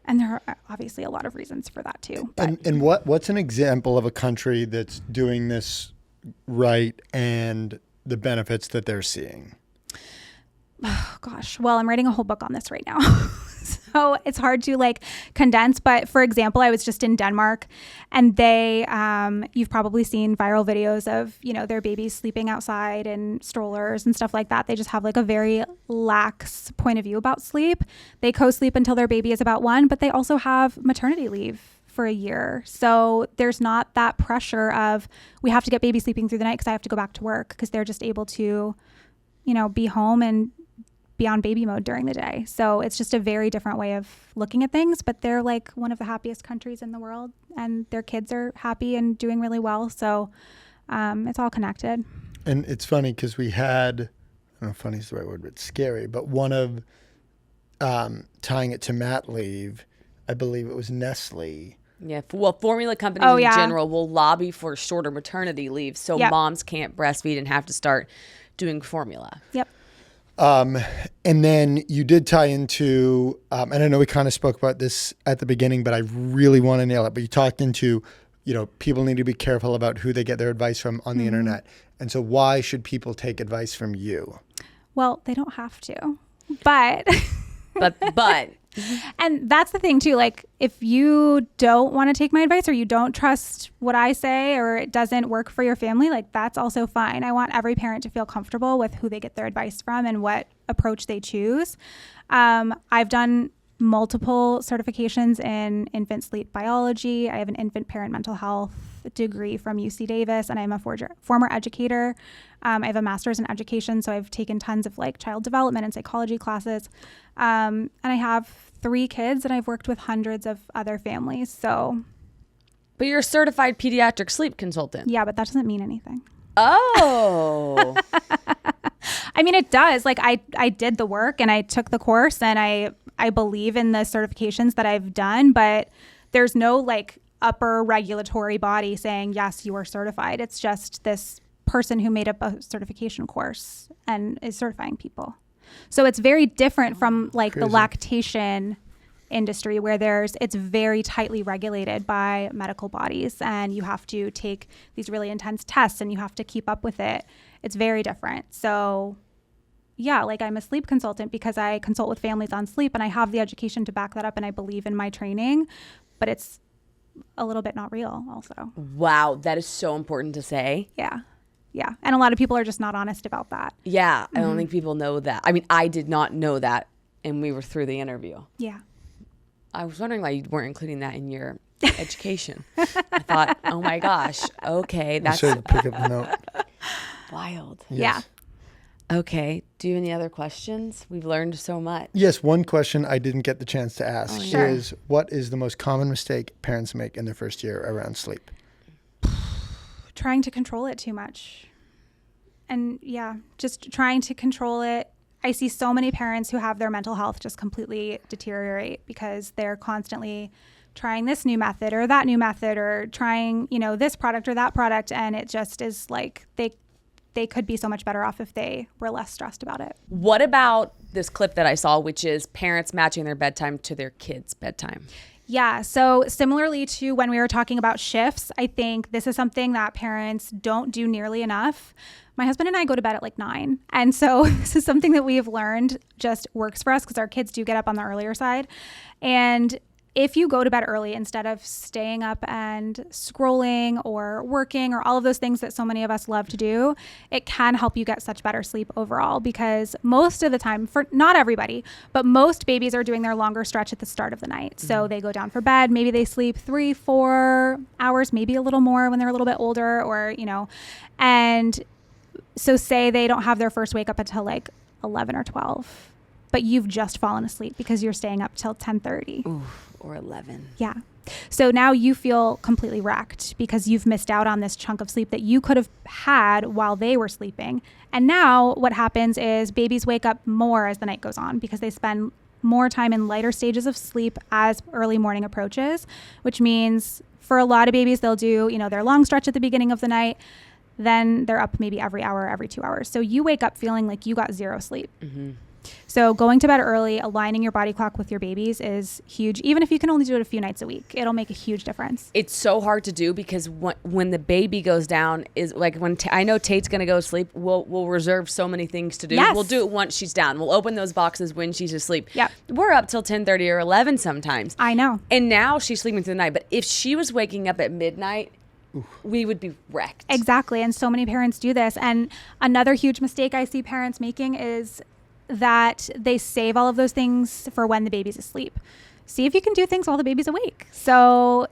and there are obviously a lot of reasons for that too. And what's an example of a country that's doing this right and the benefits that they're seeing? Oh, gosh. Well, I'm writing a whole book on this right now. So it's hard to like condense. But for example, I was just in Denmark, and they, you've probably seen viral videos of, you know, their babies sleeping outside in strollers and stuff like that. They just have like a very lax point of view about sleep. They co-sleep until their baby is about 1, but they also have maternity leave for a year. So there's not that pressure of, we have to get baby sleeping through the night because I have to go back to work, because they're just able to, you know, be home and be on baby mode during the day. So it's just a very different way of looking at things, but they're like one of the happiest countries in the world, and their kids are happy and doing really well. So it's all connected. And it's funny because we had, I don't know if funny is the right word, but scary, but one of tying it to mat leave, I believe it was Nestle. Yeah, well, formula companies in general will lobby for shorter maternity leave, so moms can't breastfeed and have to start doing formula. Yep. And then you did tie into, and I know we kind of spoke about this at the beginning, but I really want to nail it. But you talked into, you know, people need to be careful about who they get their advice from on the internet. And so why should people take advice from you? Well, they don't have to, but. But. And that's the thing too. Like, if you don't want to take my advice, or you don't trust what I say, or it doesn't work for your family, like, that's also fine. I want every parent to feel comfortable with who they get their advice from and what approach they choose. I've done multiple certifications in infant sleep biology. I have an infant parent mental health degree from UC Davis, and I'm a former educator. I have a master's in education, so I've taken tons of like child development and psychology classes. And I have 3 kids, and I've worked with hundreds of other families. So, but you're a certified pediatric sleep consultant. Yeah, but that doesn't mean anything. Oh. I mean, it does. Like, I did the work and I took the course, and I believe in the certifications that I've done, but there's no like upper regulatory body saying, yes, you are certified. It's just this person who made up a certification course and is certifying people. So it's very different from like the lactation industry, where it's very tightly regulated by medical bodies, and you have to take these really intense tests and you have to keep up with it. It's very different. So yeah, like, I'm a sleep consultant because I consult with families on sleep, and I have the education to back that up, and I believe in my training, but it's a little bit not real also. Wow, that is so important to say. Yeah. Yeah. And a lot of people are just not honest about that. Yeah, I don't think people know that. I mean, I did not know that, and we were through the interview. Yeah. I was wondering why you weren't including that in your education. I thought, oh my gosh, okay, that's pick up the note. Wild. Yes. Yeah. Okay. Do you have any other questions? We've learned so much. Yes, one question I didn't get the chance to ask Sure. is, what is the most common mistake parents make in their first year around sleep? Trying to control it too much. And yeah, just trying to control it. I see so many parents who have their mental health just completely deteriorate because they're constantly trying this new method or that new method, or trying, you know, this product or that product. And it just is like, they could be so much better off if they were less stressed about it. What about this clip that I saw, which is parents matching their bedtime to their kids' bedtime? Yeah. So similarly to when we were talking about shifts, I think this is something that parents don't do nearly enough. My husband and I go to bed at like 9. And so this is something that we've learned just works for us because our kids do get up on the earlier side. And if you go to bed early instead of staying up and scrolling or working or all of those things that so many of us love to do, it can help you get such better sleep overall, because most of the time, for not everybody, but most babies are doing their longer stretch at the start of the night. So they go down for bed, maybe they sleep 3-4 hours, maybe a little more when they're a little bit older, or, you know, and so say they don't have their first wake up until like 11 or 12, but you've just fallen asleep because you're staying up till 10:30. Or 11. Yeah. So now you feel completely wrecked because you've missed out on this chunk of sleep that you could have had while they were sleeping. And now what happens is babies wake up more as the night goes on because they spend more time in lighter stages of sleep as early morning approaches, which means for a lot of babies, they'll do, you know, their long stretch at the beginning of the night. Then they're up maybe every hour, every 2 hours. So you wake up feeling like you got zero sleep. So going to bed early, aligning your body clock with your babies is huge. Even if you can only do it a few nights a week, it'll make a huge difference. It's so hard to do because when the baby goes down is like when I know Tate's going to go to sleep, we'll reserve so many things to do. Yes. We'll do it once she's down. We'll open those boxes when she's asleep. Yep. We're up till 10:30 or 11 sometimes. I know. And now she's sleeping through the night. But if she was waking up at midnight, we would be wrecked. Exactly. And so many parents do this. And another huge mistake I see parents making is that they save all of those things for when the baby's asleep. See if you can do things while the baby's awake. So,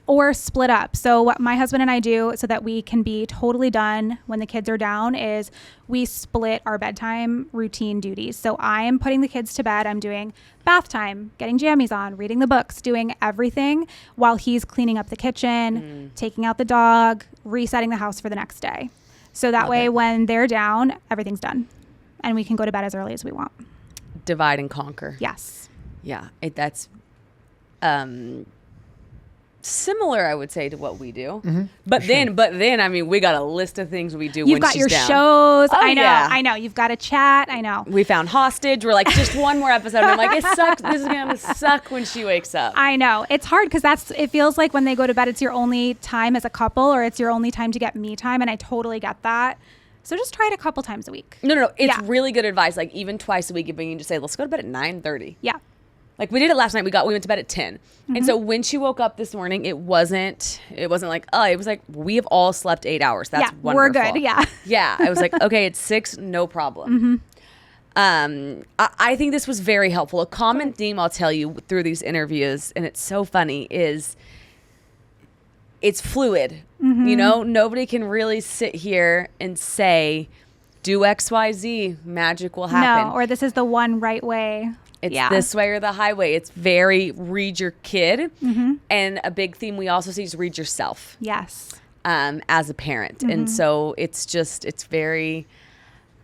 or split up. So what my husband and I do so that we can be totally done when the kids are down is we split our bedtime routine duties. So I am putting the kids to bed. I'm doing bath time, getting jammies on, reading the books, doing everything while he's cleaning up the kitchen, taking out the dog, resetting the house for the next day. So that way when they're down, everything's done and we can go to bed as early as we want. Divide and conquer. Yes. Yeah. That's similar, I would say, to what we do. But then, I mean, we got a list of things we do. You've got your shows. Oh, I know. yeah. I know. You've got a chat. I know. We found hostage. We're like, just one more episode. And I'm like, it sucks. This is gonna suck when she wakes up. I know. It's hard because it feels like when they go to bed, it's your only time as a couple, or it's your only time to get me time. And I totally get that. So just try it a couple times a week. No. It's really good advice. Like even twice a week, if we can just say, let's go to bed at 9:30. Yeah. Like we did it last night. We went to bed at 10. And so when she woke up this morning, it wasn't like, it was like, we have all slept 8 hours. That's wonderful. We're good. Yeah. Yeah. I was like, okay, it's 6, no problem. I think this was very helpful. A common theme I'll tell you through these interviews, and it's so funny, is it's fluid. Nobody can really sit here and say, do X, Y, Z, magic will happen. No, or this is the one right way. It's this way or the highway. It's very read your kid. And a big theme we also see is read yourself. Yes. As a parent. And so it's very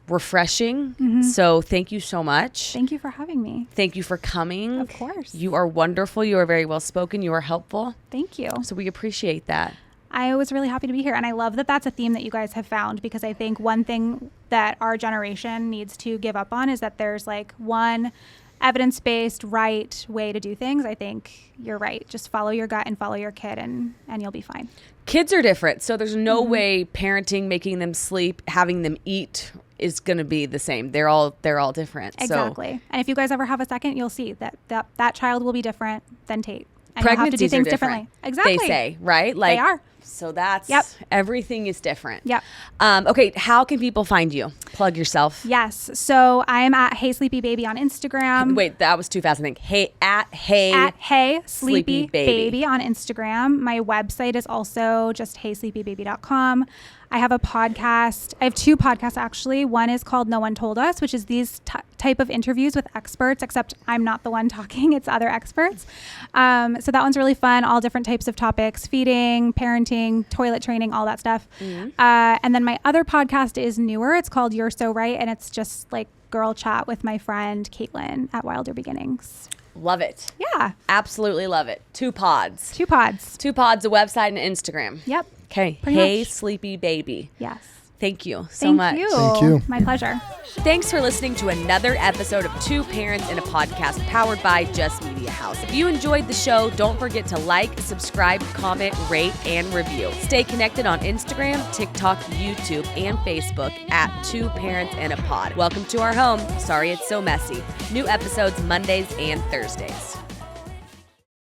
refreshing. So thank you so much. Thank you for having me. Thank you for coming. Of course. You are wonderful. You are very well spoken. You are helpful. Thank you. So we appreciate that. I was really happy to be here. And I love that that's a theme that you guys have found, because I think one thing that our generation needs to give up on is that there's like one evidence-based right way to do things. I think you're right. Just follow your gut and follow your kid and you'll be fine. Kids are different. So there's no way parenting, making them sleep, having them eat is going to be the same. They're all different. Exactly. And if you guys ever have a second, you'll see that child will be different than Tate. And Pregnancies you'll have to do things are different. differently. Exactly. They say, right? Like, they are. So that's, everything is different. Yep. Okay. How can people find you? Plug yourself. Yes. So I'm at Hey Sleepy Baby on Instagram. Wait, that was too fast. I think At Hey Sleepy Baby on Instagram. My website is also just heysleepybaby.com. I have a podcast. I have 2 podcasts, actually. One is called No One Told Us, which is these type of interviews with experts, except I'm not the one talking. It's other experts. So that one's really fun. All different types of topics: feeding, parenting, toilet training, all that stuff. And then my other podcast is newer. It's called You're So Right. And it's just like girl chat with my friend Caitlin at Wilder Beginnings. Love it. Yeah. Absolutely love it. 2 pods. 2 pods. 2 pods, a website and Instagram. Yep. Okay. Pretty Hey much. Sleepy Baby. Yes. Thank you so much. Thank you. My pleasure. Thanks for listening to another episode of 2 Parents in a Podcast powered by Just Media House. If you enjoyed the show, don't forget to like, subscribe, comment, rate, and review. Stay connected on Instagram, TikTok, YouTube, and Facebook at 2 Parents in a Pod. Welcome to our home. Sorry it's so messy. New episodes Mondays and Thursdays.